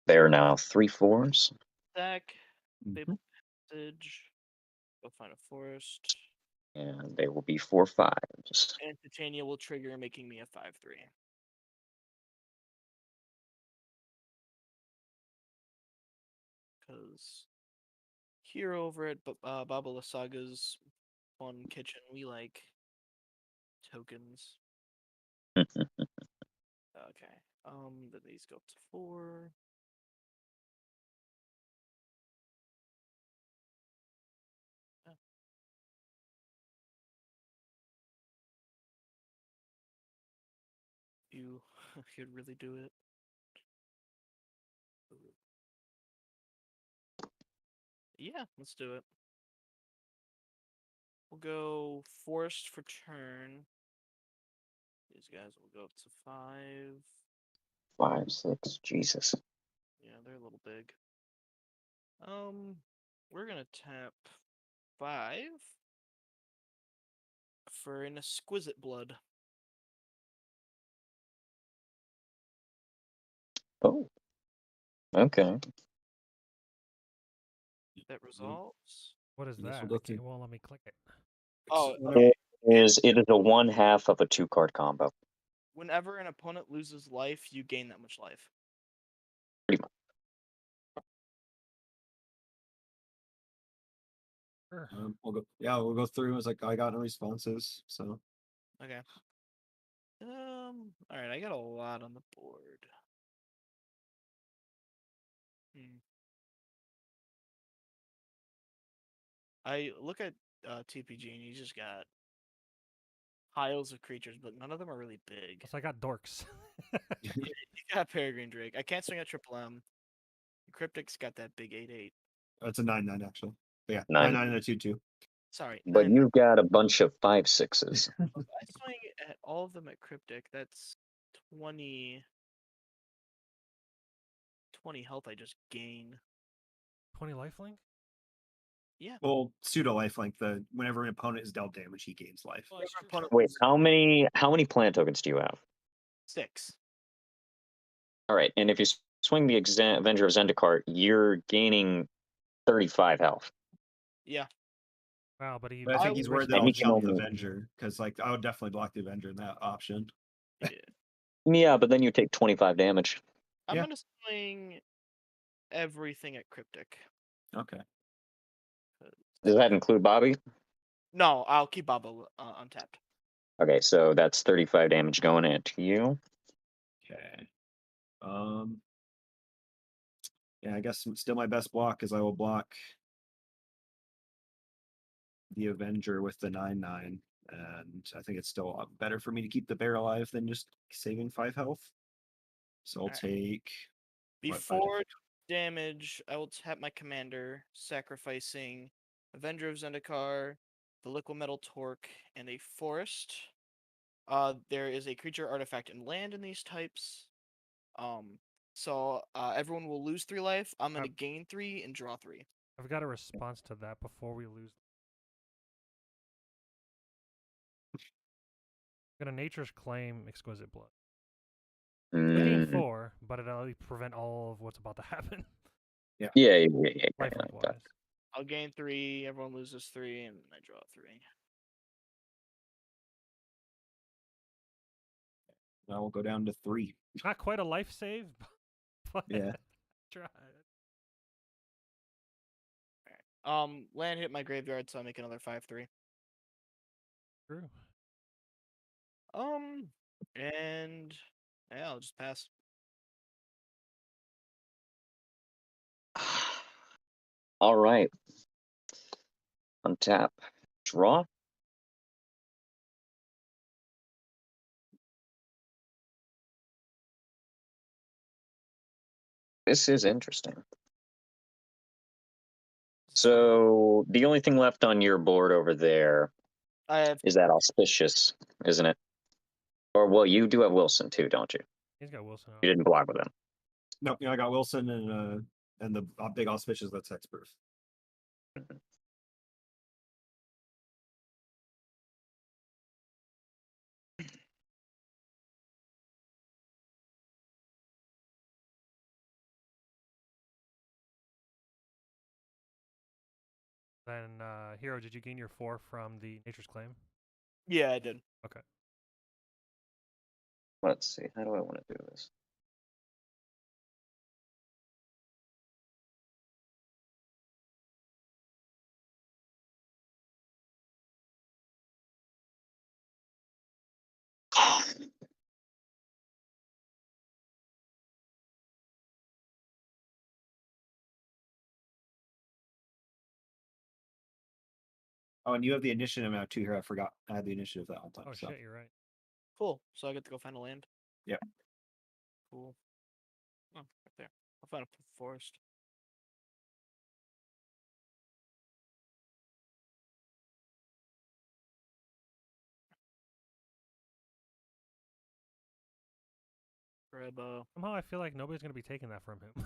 There are now 3/4s. Stack, Mhm. Fabled Passage. Go find a forest. And they will be 4/5s. And Titania will trigger, making me a 5/3. Because here over at Baba Lasaga's Fun Kitchen, we like tokens. Okay. Then these go up to 4. Oh. You could really do it. Yeah, let's do it. We'll go forest for turn. These guys will go up to 5. 5, 6. Jesus. Yeah, they're a little big. We're gonna tap 5 for an exquisite blood. Oh. Okay. That resolves. What is I guess that? we'll go I can't, through. well, let me click it. Oh, Whenever- okay. It is a 1/2 of a 2-card combo. Whenever an opponent loses life, you gain that much life. Pretty much. Sure. we'll go. Yeah, we'll go through. It's like I got no responses, so Okay. All right. I got a lot on the board. I look at TPG and you just got piles of creatures, but none of them are really big. So I got dorks. You got Peregrine Drake. I can't swing at Triple M. Cryptic's got that big 8/8. it's a 9/9 actually. But yeah, 9. 9/9 and a 2/2. Sorry. But 9/9. you've got a bunch of 5/6s. If I swing at all of them at Cryptic, that's 20 health I just gain. 20 lifelink? Yeah. Well, pseudo lifelink. Whenever an opponent is dealt damage, he gains life. Whenever an opponent Wait, loses how many plant tokens do you have? 6. All right, and if you swing the Avenger of Zendikar, you're gaining 35 health. Yeah. Wow, but he. But I think I he's would- worried that And I'll he can jump the only- Avenger because, like, I would definitely block the Avenger in that option. Yeah. Yeah, but then you take 25 damage. I'm Yeah. gonna swing everything at Cryptic. Okay. Does that include Bobby? No, I'll keep Baba untapped. Okay, so that's 35 damage going into you. Okay. Yeah, I guess still my best block is I will block the Avenger with the 9/9, and I think it's still a lot better for me to keep the bear alive than just saving 5 health. So I'll Alright. take what, 5 Before damage, I will tap my commander, sacrificing Avenger of Zendikar, the Liquid Metal Torque, and a forest. There is a creature, artifact, and land in these types. So everyone will lose 3 life. I'm gonna gain 3 and draw 3. I've got a response to that before we lose. Got a Nature's Claim, Exquisite Blood. You gain 4, but it'll prevent all of what's about to happen. Yeah. Lifelink wise. I'll gain 3. Everyone loses 3, and I draw 3. Now we'll go down to 3. Not quite a life save, but Yeah. try. Land hit my graveyard, so I'll make another 5/3. True. And yeah, I'll just pass. All right. Untap. Draw. This is interesting. So the only thing left on your board over there I have is that auspicious, isn't it? Or well, you do have Wilson too, don't you? He's got Wilson. You didn't block with him. No, I got Wilson and the big auspicious that's hexproof. Then, Hero, did you gain your 4 from the Nature's Claim? Yeah, I did. Okay. Let's see. How do I want to do this? Oh, and you have the initiative now too here. I forgot I had the initiative that whole time. Oh so. shit, you're right. Cool. So I get to go find a land. Yep. Cool. Oh, right there. I'll find a forest. Grab Somehow I feel like nobody's gonna be taking that from him.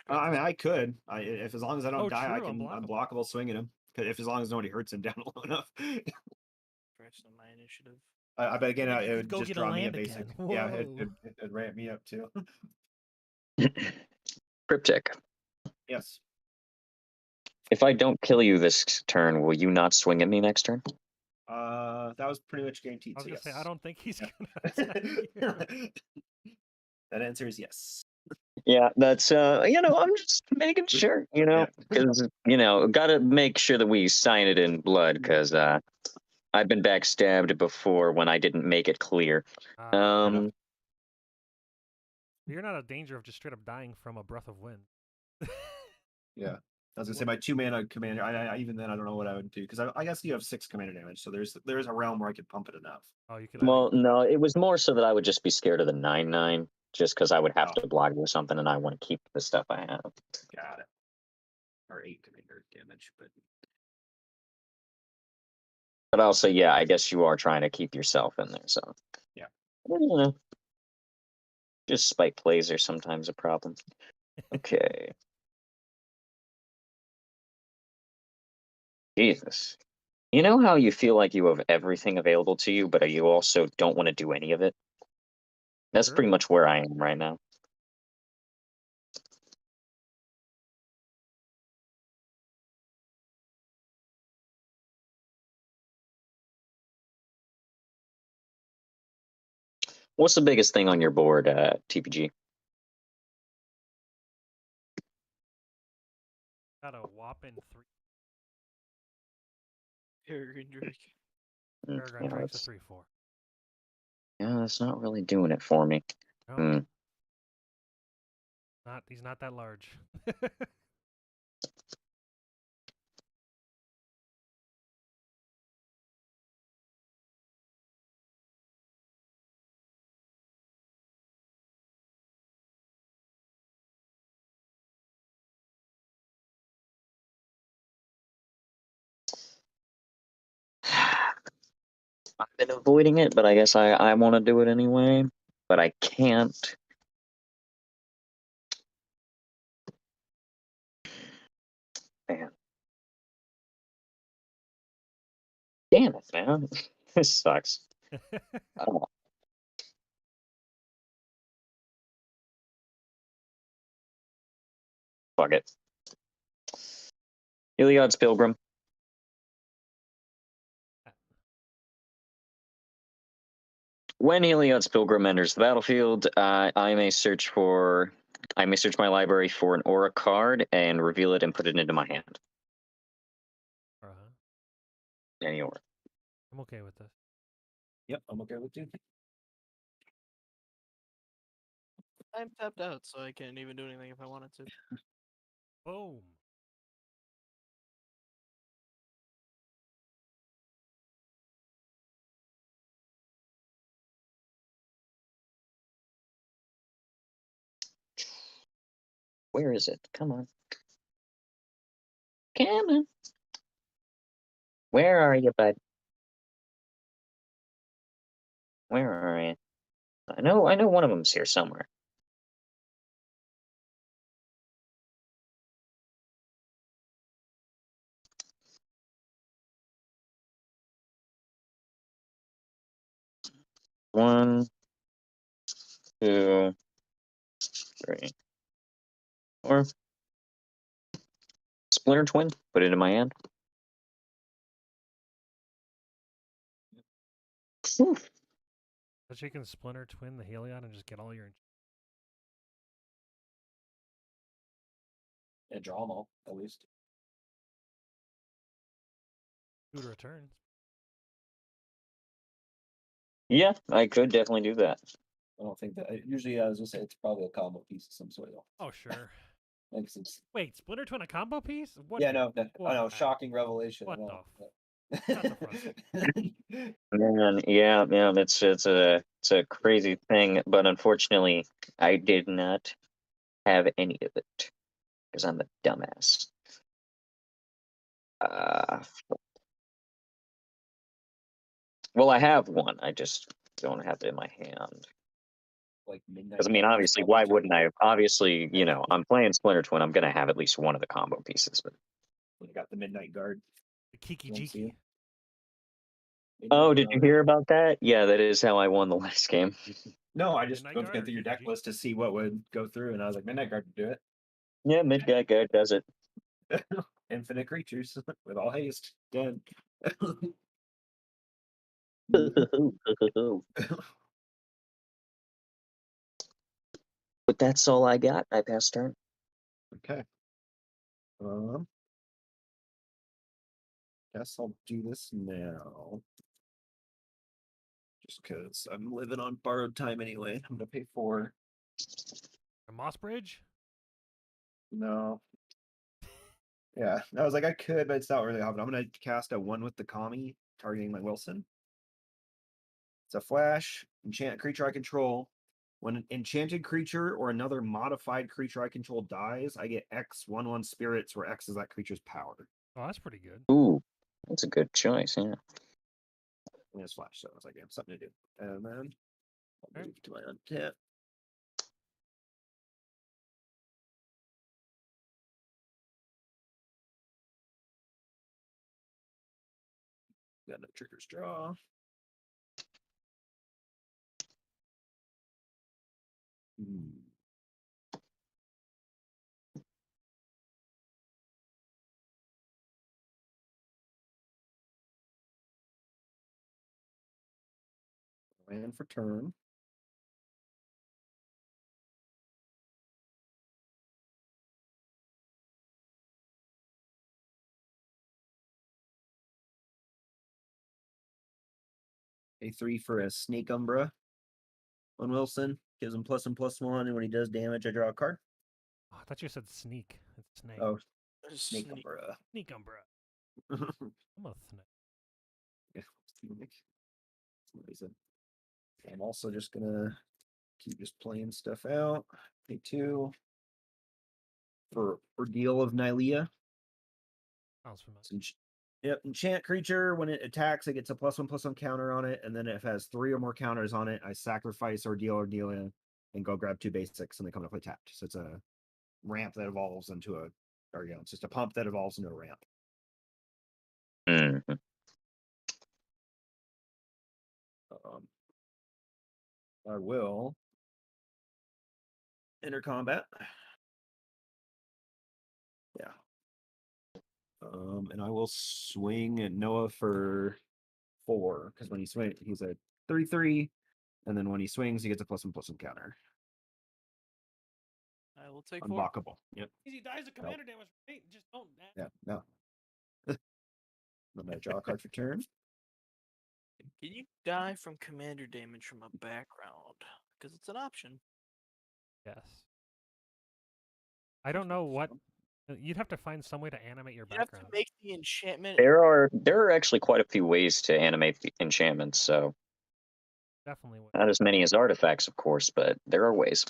I mean, I could. If as long as I don't die, I true, can unblockable. unblockable swinging him. If as long as nobody hurts him down low enough. First on my initiative. But again, You it could would go just get a draw me a land basic. again. Yeah, Whoa. it'd ramp me up too. Cryptic. Yes. If I don't kill you this turn, will you not swing at me next turn? That was pretty much guaranteed. I was so gonna say yes. I don't think he's gonna attack you. That answer is yes. Yeah, that's I'm just making sure, because gotta make sure that we sign it in blood, because I've been backstabbed before when I didn't make it clear. You're not in danger of just straight up dying from a breath of wind. Yeah. I was gonna say my 2-mana commander. I even then I don't know what I would do, because I guess you have 6 commander damage, so there's a realm where I could pump it enough. Oh, you could. Well, no, it was more so that I would just be scared of the 9/9, just because I would have to block with something, and I want to keep the stuff I have. Got it. Or 8 commander damage, But also, yeah, I guess you are trying to keep yourself in there, so yeah. Just spike plays are sometimes a problem. Okay. Jesus. You know how you feel like you have everything available to you, but you also don't want to do any of it? That's Sure. pretty much where I am right now. What's the biggest thing on your board, TPG? Got a whopping 3. Peregrine Drake. Peregrine Drake's a 3/4. Yeah, that's not really doing it for me. No. He's not that large. I've been avoiding it, but I guess I want to do it anyway. But I can't. Man. Damn it, man. This sucks. Oh, fuck it. Heliod's Pilgrim. When Heliod's Pilgrim enters the battlefield, I may search my library for an aura card and reveal it and put it into my hand. Any aura. I'm okay with this. Yep, I'm okay with you. I'm tapped out, so I can't even do anything if I wanted to. Boom. Where is it? Come on. Come on. Where are you, bud? Where are you? I know one of them's here somewhere. One, two, three, four. Splinter Twin. Put it in my hand. Whew. But you can Splinter Twin the Heliod and just get all your. And draw them all, at least. Food returns. Yeah, I could definitely do that. I don't think that. Usually, I was gonna say it's probably a combo piece of some sort. Oh, sure. Makes sense. Wait, Splinter Twin a combo piece? What? Yeah, no, I what know. the- Shocking revelation. What I know. That's a front. Man, yeah, it's a crazy thing, but unfortunately, I did not have any of it because I'm a dumbass. Well, I have one. I just don't have it in my hand. Like midnight. Because I mean, obviously, why wouldn't I? Obviously, you know, I'm playing Splinter Twin. I'm gonna have at least one of the combo pieces. But I got the Midnight Guard. The Kiki Wanna see Jiki. it? oh, did you hear about that? Yeah, that is how I won the last game. No, I just Midnight looked Guard at or your deck Kiki? list to see what would go through, and I was like, Midnight Guard would do Yeah, Midnight Guard does it. it. Infinite creatures with all haste. Dead. But that's all I got. I passed turn. Okay. Guess I'll do this now. Just because I'm living on borrowed time anyway. I'm gonna pay 4. A Moss Bridge? No. Yeah, I was like, I could, but it's not really happening. I'm gonna cast a 1 with the Kami, targeting my Wilson. It's a flash, enchant creature I control. When an enchanted creature or another modified creature I control dies, I get X 1/1 spirits, where X is that creature's power. Oh, that's pretty good. Ooh, that's a good choice. Yeah. And it's flash, so I was like, yeah, something to do. And then I'll Alright. move to my untap. Got no triggers draw. Land for turn. A 3 for a Snake Umbra on Wilson. Gives him +1/+1, and when he does damage, I draw a card. Oh, I thought you said sneak. It's snake. Oh, Snake Umbra. Sneak Umbra. I'm a snake. I'm also just gonna keep just playing stuff out. Pay 2 for Ordeal of Nylea. Sounds familiar. Yep, enchant creature. When it attacks, it gets a +1/+1 counter on it, and then if it has 3 or more counters on it, I sacrifice Ordeal and go grab 2 basics, and they come to play tapped. So it's a ramp that evolves into a, or it's just a pump that evolves into a ramp. Mm-hmm. I will enter combat. Yeah. And I will swing at Noah for 4 because when he swings, he's at 33, and then when he swings, he gets a +1/+1 counter. I will take 4. Unblockable. Yep. Easy dies of commander damage, right? Just don't. Yeah. No. Then I draw a card for turn. Can you die from commander damage from a background? Because it's an option. Yes. I don't know what. You'd have to find some way to animate your You have background. to make the enchantment. There are actually quite a few ways to animate the enchantments, so Definitely would. not as many as artifacts, of course, but there are ways.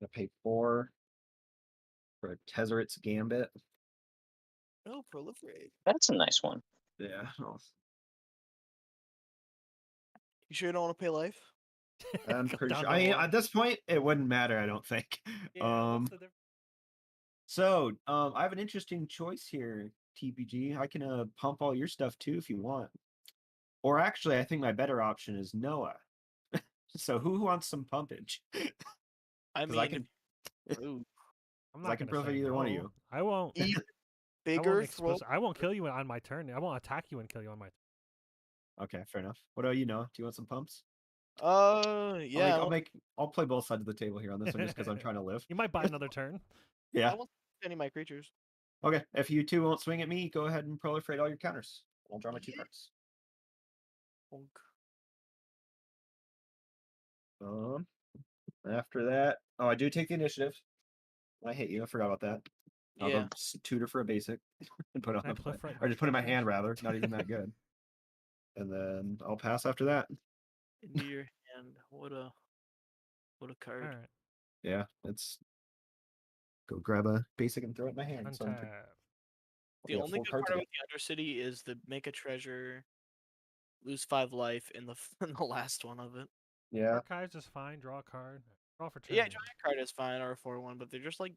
I'm gonna pay 4 for a Tezzeret's Gambit. No, proliferate. That's a nice one. Yeah. You sure you don't want to pay life? I'm Go pretty down sure. to I mean, one. at this point, it wouldn't matter. I don't think. Yeah, what's the difference? So, I have an interesting choice here, TPG. I can pump all your stuff too if you want. Or actually, I think my better option is Noah. So, who wants some pumpage? I 'Cause mean, I can, ooh, I'm I not can gonna profit say either one of no. you. I won't. even I bigger won't, throw. I won't kill you on my turn. I won't attack you and kill you on my turn. Okay, fair enough. What about you, Noah? Do you want some pumps? Yeah. I'll play both sides of the table here on this one just because I'm trying to live. You might buy another turn. Yeah. I won't any of my creatures. Okay. If you two won't swing at me, go ahead and proliferate all your counters. I'll draw my 2 Yeah. cards. Bonk. After that, I do take the initiative. I hate you. I forgot about that. I'll Yeah. go tutor for a basic and put it on Can I the play, proliferate or just put it in my treasures? hand rather. Not even that good. And then I'll pass after that. Into your hand. What a card. All right. Yeah, it's go grab a basic and throw it in my hand. So I'm Untap. The only good part about the Undercity is the make a treasure, lose 5 life in the in the last one of it. Yeah. Archives is fine. Draw a card. Draw for turn. Yeah, giant card is fine or a 4/1, but they're just like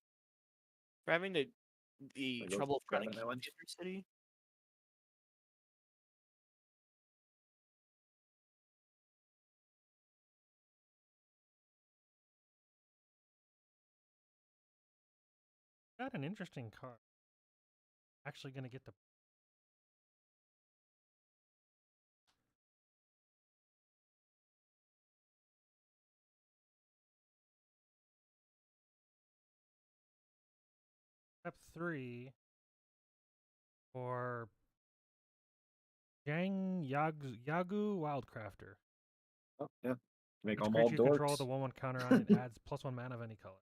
we're having the I go trouble of trying to grab keep another one. the Undercity. Got an interesting card. Actually, gonna get the. Step 3 for Yagu Wildcrafter. Oh, yeah. Make Each them all creature you control dorks. the 1/1 counter on it adds +1 mana of any color.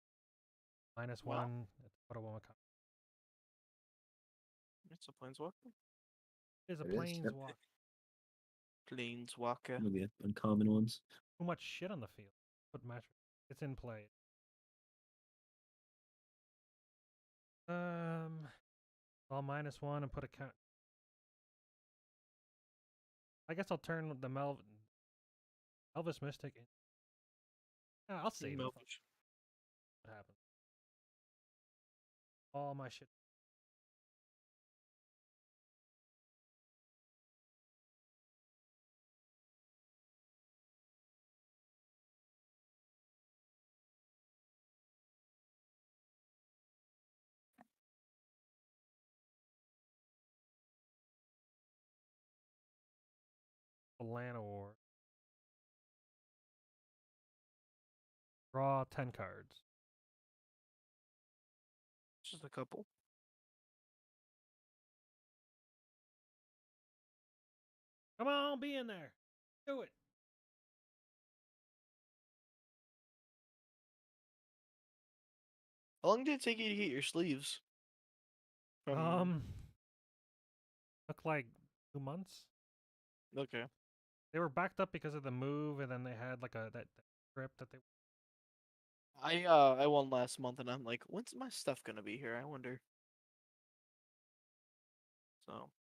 Wow. -1. Put a 1/1 counter. It's a planeswalker. It is a It is, yep. planeswalker. Planeswalker. One of the uncommon ones. Too much shit on the field. Put match. It's in play. All -1 and put a count. I guess I'll turn the Elvis Mystic in. I'll save it. Melfish. What happens? All my shit. Atlanta War. Draw 10 cards. Just a couple. Come on, be in there. Do it. How long did it take you to get your sleeves? Look like 2 months. Okay. They were backed up because of the move, and then they had like that trip that they. I won last month, and I'm like, when's my stuff gonna be here? I wonder. So,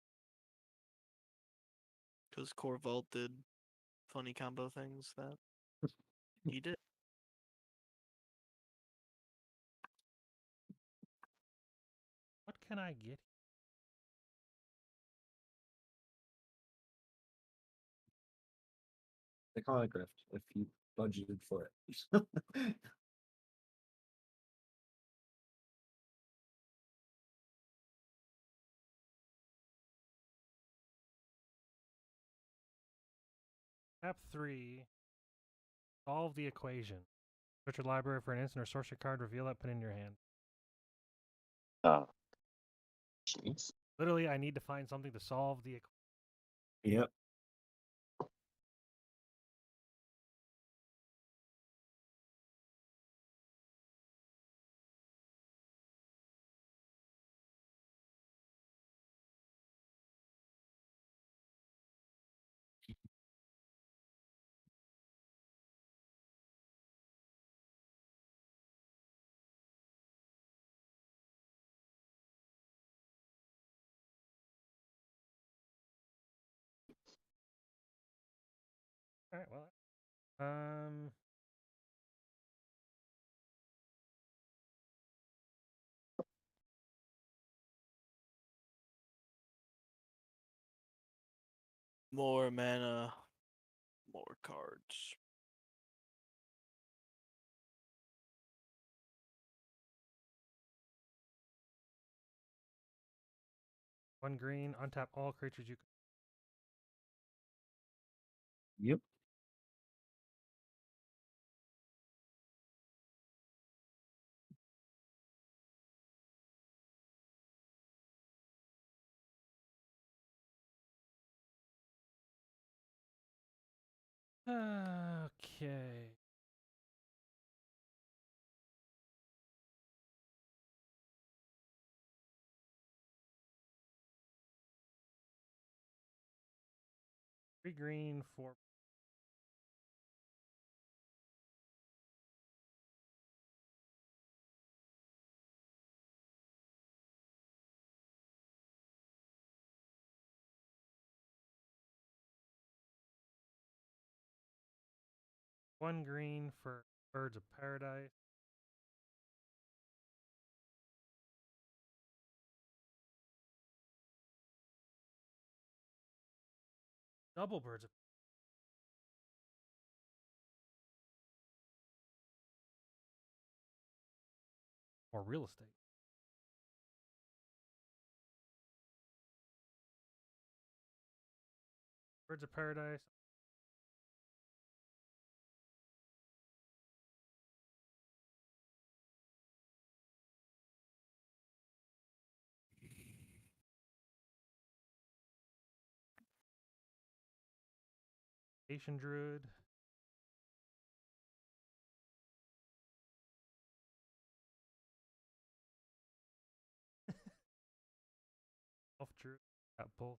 because Core Vault did funny combo things that he did. What can I get? Iconic Rift, if you budgeted for it. Step 3. Solve the equation. Search your library for an instant or sorcery card, reveal it, put it in your hand. Jeez. Literally, I need to find something to solve the equation. Yep. All right, well, More mana, more cards. one green, untap all creatures you. Yep. Okay. Three green, 4. One green for Birds of Paradise. Double Birds of or real estate. Birds of Paradise. Ancient Druid. Elf Druid. Got both.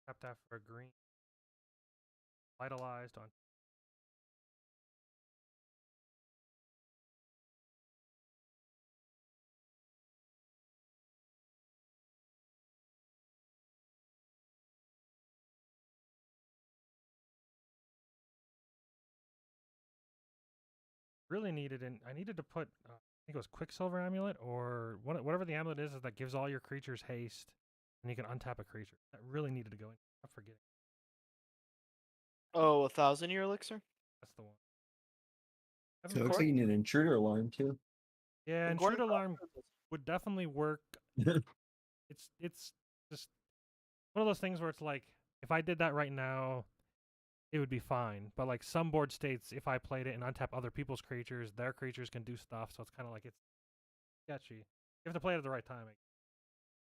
Tap that for a green. Vitalized on. Really needed, and I needed to put. I think it was Quicksilver Amulet or whatever the amulet is that gives all your creatures haste, and you can untap a creature. That really needed to go in. I'm forgetting. Oh, 1,000-year elixir? That's the one. So it looks like you need an intruder alarm too. Yeah, And intruder Gordon alarm would definitely work. It's just one of those things where it's like, if I did that right now, it would be fine. But like some board states, if I played it and untap other people's creatures, their creatures can do stuff. So it's kind of like it's sketchy. You have to play it at the right time.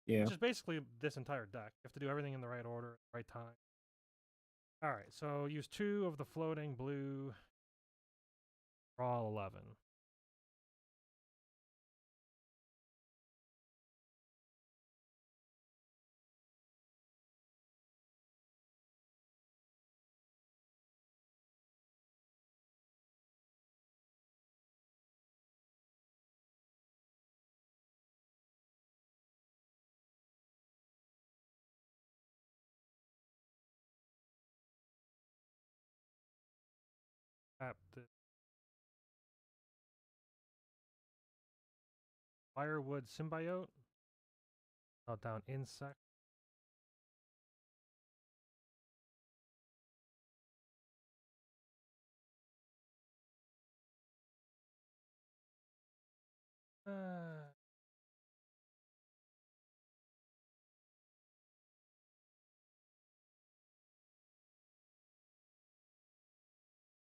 Yeah. Which is basically this entire deck. You have to do everything in the right order, right time. All right, so use 2 of the floating blue. Draw 11. Tap the firewood symbiote. Melt down insect.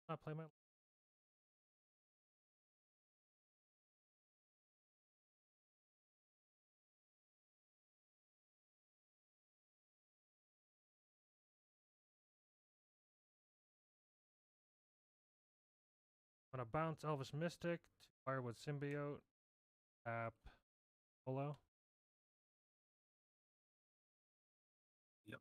Not play my. I'm gonna bounce Elvish Mystic to Firewood Symbiote. Tap Volo. Yep.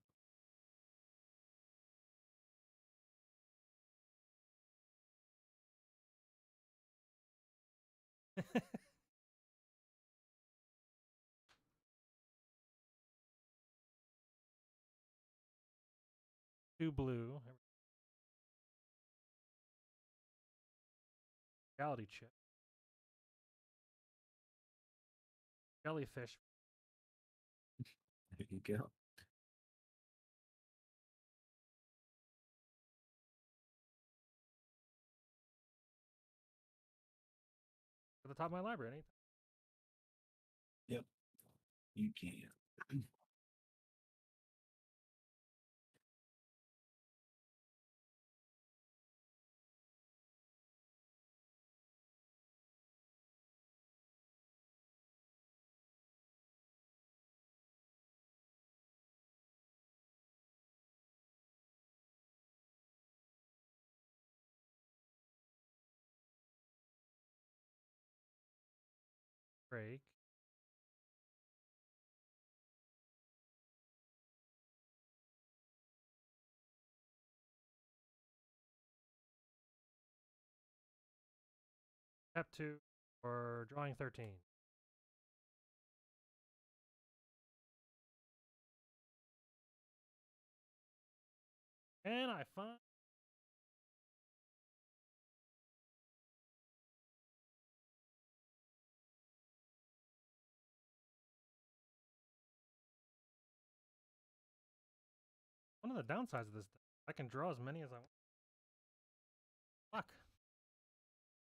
Two blue. Reality chip. Jellyfish. There you go. At the top of my library. Anytime. Yep. You can. Break. Step 2 for drawing 13. And I find one of the downsides of this deck. I can draw as many as I want. Fuck.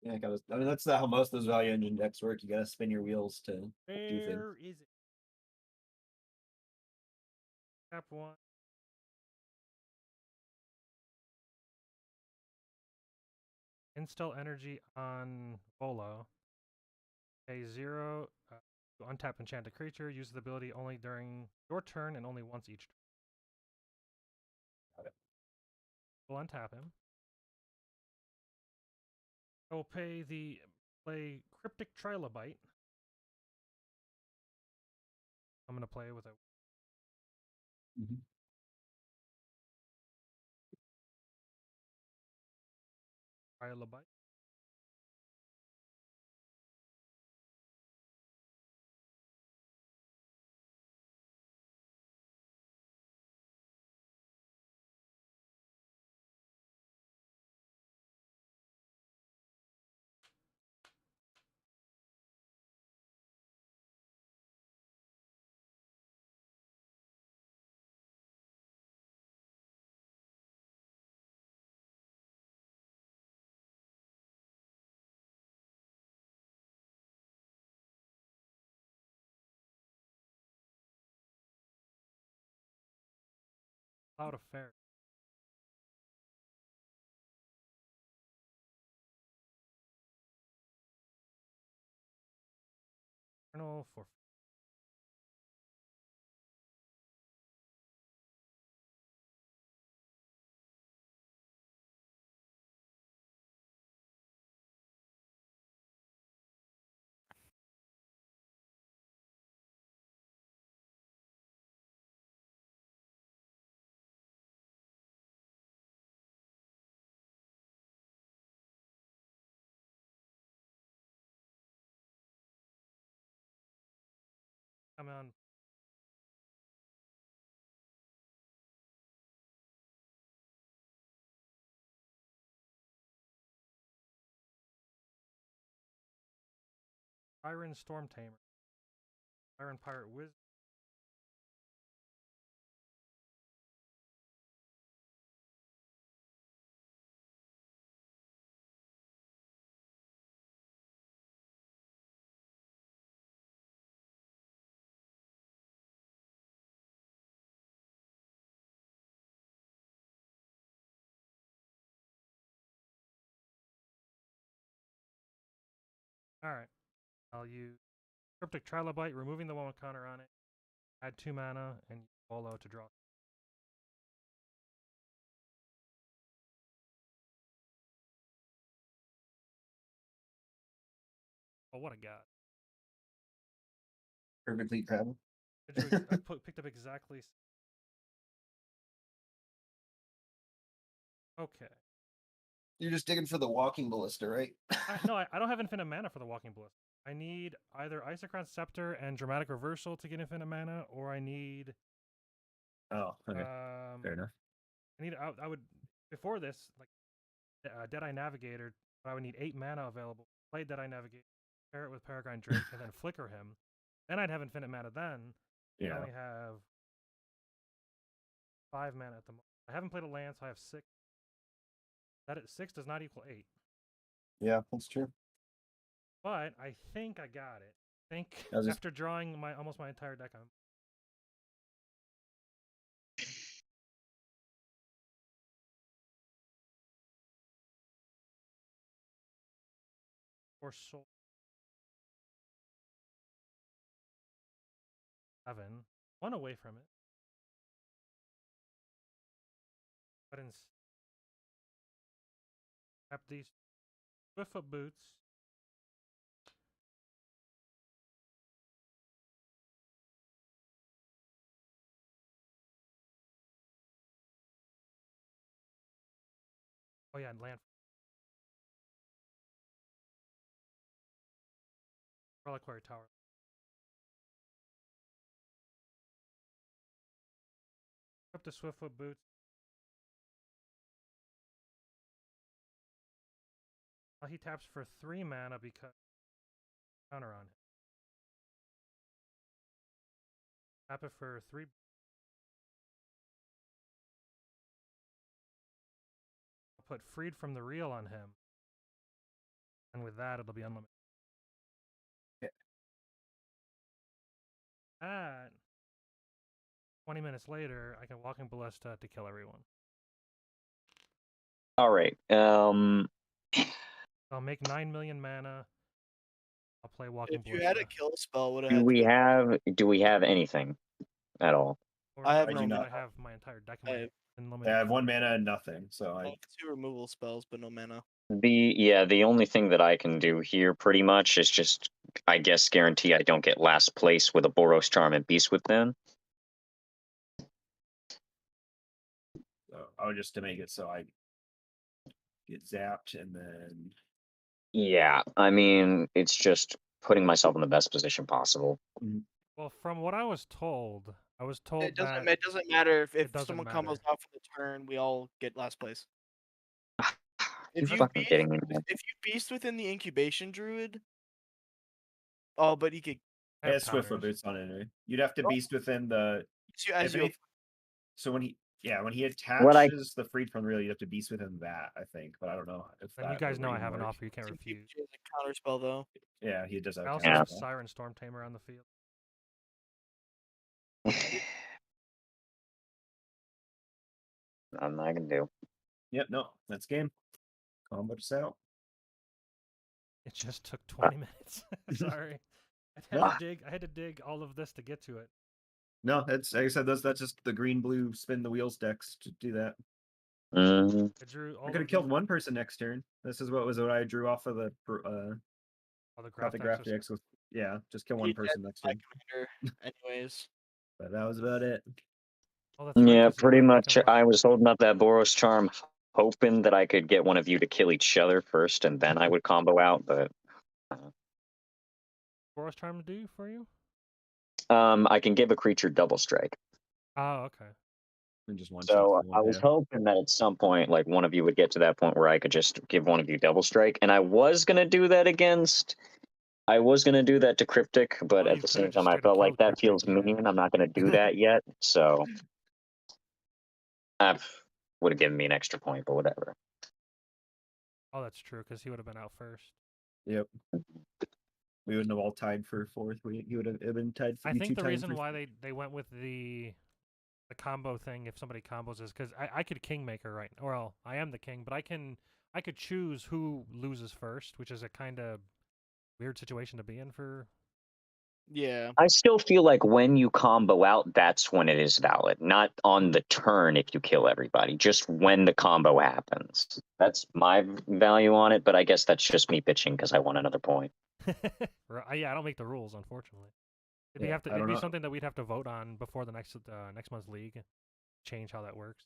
Yeah, I mean that's how most of those value engine decks work. You gotta spin your wheels to do things. Where is it? Tap 1. Instill energy on Volo. Pay 0. To untap enchant a creature. Use the ability only during your turn and only once each turn. Got it. We'll untap him. I will play Cryptic Trilobite. I'm gonna play with a Mm-hmm. Trilobite. Cloud of Fair. Journal for come on. Siren Storm Tamer. Siren Pirate Wizard. Alright. I'll use Cryptic Trilobite, removing the 1 counter on it. Add 2 mana and use Volo to draw. Oh, what a god. Perfectly crab. I picked up exactly. Okay. You're just digging for the walking ballista, right? No, I don't have infinite mana for the Walking Ballista. I need either Isochron Scepter and Dramatic Reversal to get infinite mana, or I need. Oh, okay. Fair enough. I need. I would before this like Deadeye Navigator. I would need 8 mana available. Play Deadeye Navigator, pair it with Peregrine Drake, and then flicker him. Then I'd have infinite mana. Then I Yeah. only have 5 mana at the moment. I haven't played a land, so I have 6. That 6 does not equal 8. Yeah, that's true. But I think I got it. I think I was just- after drawing almost my entire deck, I'm. Or soul. 7. 1 away from it. But in tap these Swiftfoot Boots. Oh yeah, and land. Reliquary Tower. Up to Swiftfoot Boots. Well, he taps for 3 mana because counter on him. Tap it for 3. I'll put Freed from the Real on him. And with that, it'll be unlimited. Yeah. At 20 minutes later, I can Walking Ballista to kill everyone. All right. I'll make 9 million mana. I'll play Walking If you Ballista. had a kill spell, would have do had we have anything at all? Or I have do no not mana. have my entire deck in I my have- unlimited. I have 1 mana and nothing, so I I have 2 removal spells, but no mana. The only thing that I can do here pretty much is just, I guess, guarantee I don't get last place with a Boros Charm and Beast Within. just to make it so I get zapped and then Yeah, I mean, it's just putting myself in the best position possible. Well, from what I was told It doesn't. that It doesn't matter if doesn't someone matter. combos out for the turn, we all get last place. You're If you fucking beast, kidding me, man. if you beast within the incubation druid, oh, but you could. I have it's Swiftfoot counters. Boots on it. Anyway. You'd have to Oh. beast within the. As you So when he What I- attaches the Freed from the Real, you have to beast within that, I think, but I don't know if And you that guys would know I even have an work. offer you can't refuse. has a counter spell though. Yeah, he does have I a also counter have spell. Siren Storm Tamer on the field. Nothing I can do. Yep, no, that's game. Combo us out. It just took 20 minutes. Sorry. I had to dig all of this to get to it. No, it's like I said, that's just the green blue spin the wheels decks to do that. Mhm. I drew all I could have killed one person next turn. This is what I drew off of the all the Graphic graph Decks with just kill one person next turn. Anyways, But that was about it. Oh, that's right, Yeah, 'cause you pretty were much. picking I was holding up that Boros Charm, hoping that I could get one of you to kill each other first, and then I would combo out. But Boros Charm do for you? I can give a creature double strike. Oh, okay. And just one So shot. I was hoping that at some point, like one of you would get to that point where I could just give one of you double strike, and I was gonna do that against I was gonna do that to Cryptic, but Oh, at you the coulda same just time, I straight up felt like killed that Cryptic, feels yeah. mean. I'm not gonna do that yet, so I would have given me an extra point, but whatever. Oh, that's true, because he would have been out first. Yep. We wouldn't have all tied for fourth. He would have been tied. I You think two the tied reason for why they went with the combo thing, if somebody combos, is because I could Kingmaker right. Well, I am the king, but I could choose who loses first, which is a kind of weird situation to be in for. Yeah. I still feel like when you combo out, that's when it is valid, not on the turn if you kill everybody, just when the combo happens. That's my value on it, but I guess that's just me bitching because I want another point. Yeah, I don't make the rules, unfortunately. It'd, Yeah, I it'd don't be know. something that we'd have to vote on before the next month's league, change how that works.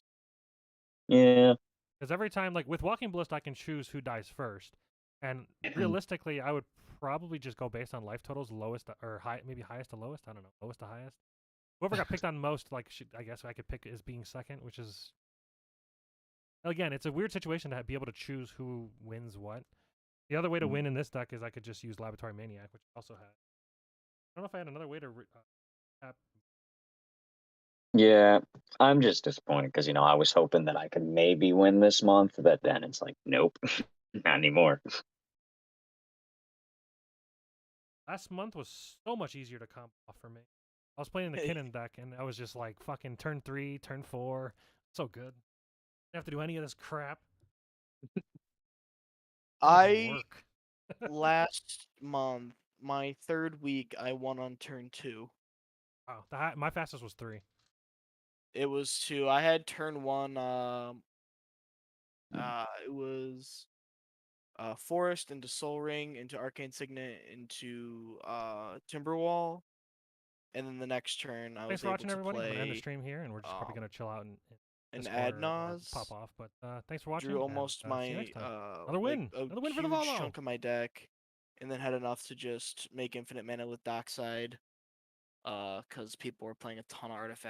Yeah. Because every time, like with Walking Ballista, I can choose who dies first, and realistically, I would probably just go based on life totals, lowest or high, maybe highest to lowest. I don't know, lowest to highest. Whoever got picked on most, like, I guess I could pick as being second, which is, again, it's a weird situation to be able to choose who wins what. The other way to win in this deck is I could just use Laboratory Maniac, which I also had. I don't know if I had another way to tap. Yeah, I'm just disappointed because, I was hoping that I could maybe win this month, but then it's like, nope, not anymore. Last month was so much easier to comp off for me. I was playing the Kinnan deck, and I was just like, fucking turn 3, turn 4. So good. Didn't have to do any of this crap. Work. Last month, my third week, I won on turn 2. Wow, my fastest was 3. It was 2. I had turn 1. It was Forest into Soul Ring into Arcane Signet into Timberwall, and then the next turn I Thanks was for able watching, to everybody. I'm gonna end the play stream here, and we're just probably gonna chill out and Add Discord or Nas. pop off. But thanks for watching. Drew almost and, see you my next time. Another win. a Another win for huge the Volo. chunk of my deck, and then had enough to just make infinite mana with Dockside, because people were playing a ton of artifacts.